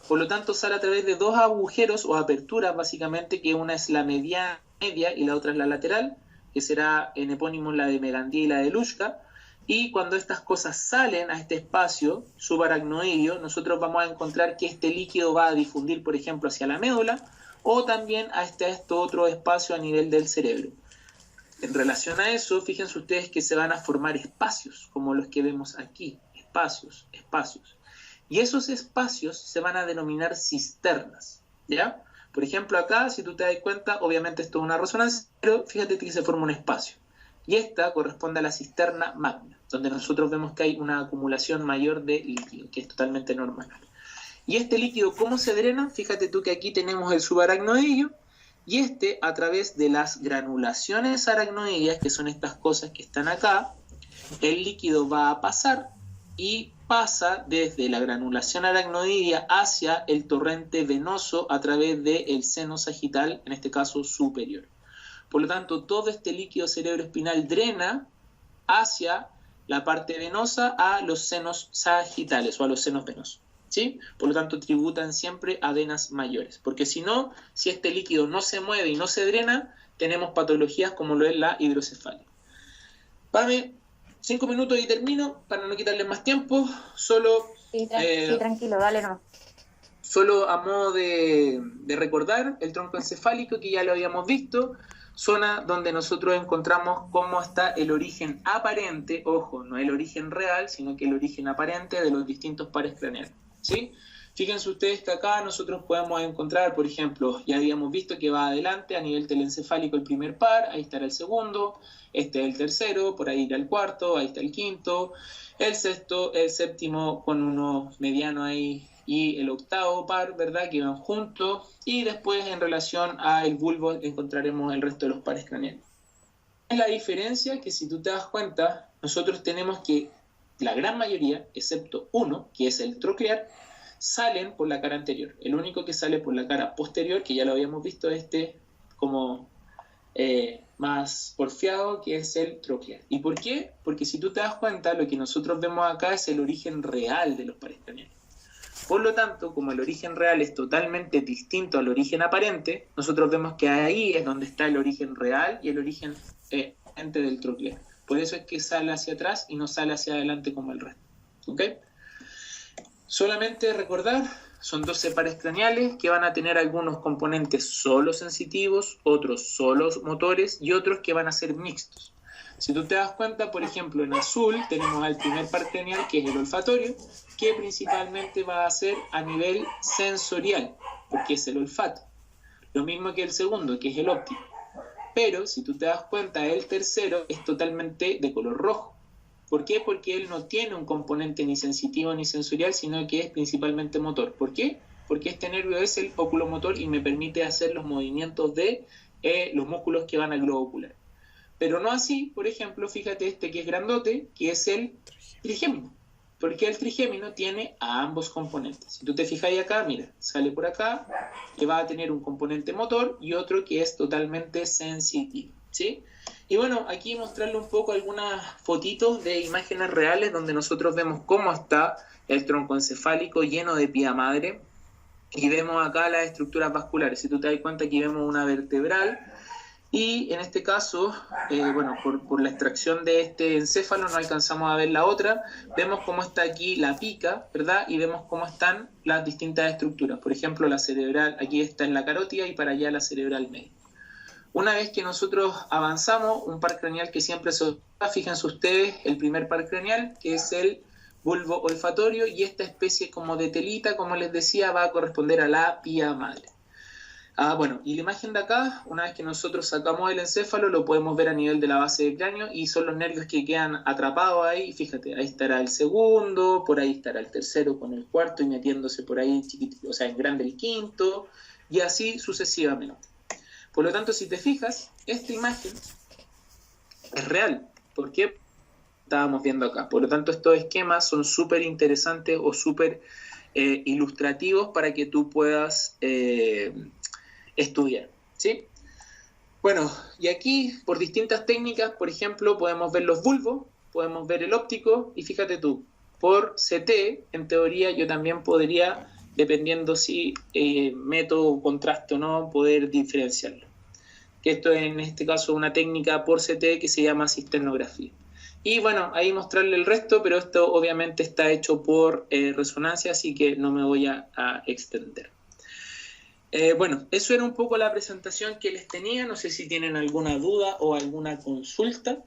Por lo tanto, sale a través de dos agujeros o aperturas, básicamente, que una es la media y la otra es la lateral, que será en epónimo la de Megandía y la de Lushka, y cuando estas cosas salen a este espacio subaracnoideo, nosotros vamos a encontrar que este líquido va a difundir, por ejemplo, hacia la médula, o también a este otro espacio a nivel del cerebro. En relación a eso, fíjense ustedes que se van a formar espacios, como los que vemos aquí, espacios. Y esos espacios se van a denominar cisternas, ¿ya? Por ejemplo, acá, si tú te das cuenta, obviamente esto es una resonancia, pero fíjate que se forma un espacio. Y esta corresponde a la cisterna magna, donde nosotros vemos que hay una acumulación mayor de líquido, que es totalmente normal. Y este líquido, ¿cómo se drena? Fíjate tú que aquí tenemos el subaracnoideo, y a través de las granulaciones aracnoideas, que son estas cosas que están acá, el líquido va a pasar y pasa desde la granulación aracnoidea hacia el torrente venoso a través del seno sagital, en este caso superior. Por lo tanto, todo este líquido cerebroespinal drena hacia la parte venosa a los senos sagitales o a los senos venosos, ¿sí? Por lo tanto, tributan siempre a venas mayores, porque si no, si este líquido no se mueve y no se drena, tenemos patologías como lo es la hidrocefalia. Pame, 5 minutos y termino, para no quitarles más tiempo, solo... Sí, tranquilo, dale no. Solo a modo de recordar el tronco encefálico, que ya lo habíamos visto, zona donde nosotros encontramos cómo está el origen aparente, ojo, no el origen real, sino que el origen aparente de los distintos pares craneales, ¿sí? Fíjense ustedes que acá nosotros podemos encontrar, por ejemplo, ya habíamos visto que va adelante a nivel telencefálico el primer par, ahí estará el segundo, este es el tercero, por ahí irá el cuarto, ahí está el quinto, el sexto, el séptimo con uno mediano ahí, y el octavo par, ¿verdad?, que van juntos, y después en relación al bulbo encontraremos el resto de los pares craneales. La diferencia que, si tú te das cuenta, nosotros tenemos que la gran mayoría, excepto uno, que es el troclear, salen por la cara anterior. El único que sale por la cara posterior, que ya lo habíamos visto, como más porfiado, que es el troclear. ¿Y por qué? Porque si tú te das cuenta, lo que nosotros vemos acá es el origen real de los pares craneales. Por lo tanto, como el origen real es totalmente distinto al origen aparente, nosotros vemos que ahí es donde está el origen real y el origen aparente del troclear. Por eso es que sale hacia atrás y no sale hacia adelante como el resto. ¿Ok? Solamente recordar, son 12 pares craneales que van a tener algunos componentes solo sensitivos, otros solo motores y otros que van a ser mixtos. Si tú te das cuenta, por ejemplo, en azul tenemos al primer par craneal, que es el olfatorio, que principalmente va a ser a nivel sensorial, porque es el olfato. Lo mismo que el segundo, que es el óptico. Pero, si tú te das cuenta, el tercero es totalmente de color rojo. ¿Por qué? Porque él no tiene un componente ni sensitivo ni sensorial, sino que es principalmente motor. ¿Por qué? Porque este nervio es el oculomotor y me permite hacer los movimientos de los músculos que van al globo ocular. Pero no así, por ejemplo, fíjate que es grandote, que es el trigémino. Porque el trigémino tiene a ambos componentes. Si tú te fijas acá, mira, sale por acá, que va a tener un componente motor y otro que es totalmente sensitivo, ¿sí? Y bueno, aquí mostrarle un poco algunas fotitos de imágenes reales donde nosotros vemos cómo está el tronco encefálico lleno de pía madre y vemos acá las estructuras vasculares. Si tú te das cuenta, aquí vemos una vertebral y en este caso, bueno, por la extracción de este encéfalo no alcanzamos a ver la otra. Vemos cómo está aquí la pica, ¿verdad? Y vemos cómo están las distintas estructuras. Por ejemplo, la cerebral, aquí está en la carótida y para allá la cerebral media. Una vez que nosotros avanzamos, un par craneal que siempre se observa, fíjense ustedes, el primer par craneal, que es el bulbo olfatorio, y esta especie como de telita, como les decía, va a corresponder a la pía madre. Bueno, y la imagen de acá, una vez que nosotros sacamos el encéfalo, lo podemos ver a nivel de la base del cráneo, y son los nervios que quedan atrapados ahí. Fíjate, ahí estará el segundo, por ahí estará el tercero con el cuarto, y metiéndose por ahí chiquitito, o sea, en grande el quinto, y así sucesivamente. Por lo tanto, si te fijas, esta imagen es real. ¿Por qué? Estábamos viendo acá. Por lo tanto, estos esquemas son súper interesantes o súper ilustrativos para que tú puedas estudiar, ¿sí? Bueno, y aquí, por distintas técnicas, por ejemplo, podemos ver los bulbos, podemos ver el óptico, y fíjate tú, por CT, en teoría, yo también podría, dependiendo si meto contraste o no, poder diferenciarlo. que esto es en este caso una técnica por CT que se llama cisternografía. Y bueno, ahí mostrarle el resto, pero esto obviamente está hecho por resonancia, así que no me voy a extender. Bueno, eso era un poco la presentación que les tenía. No sé si tienen alguna duda o alguna consulta.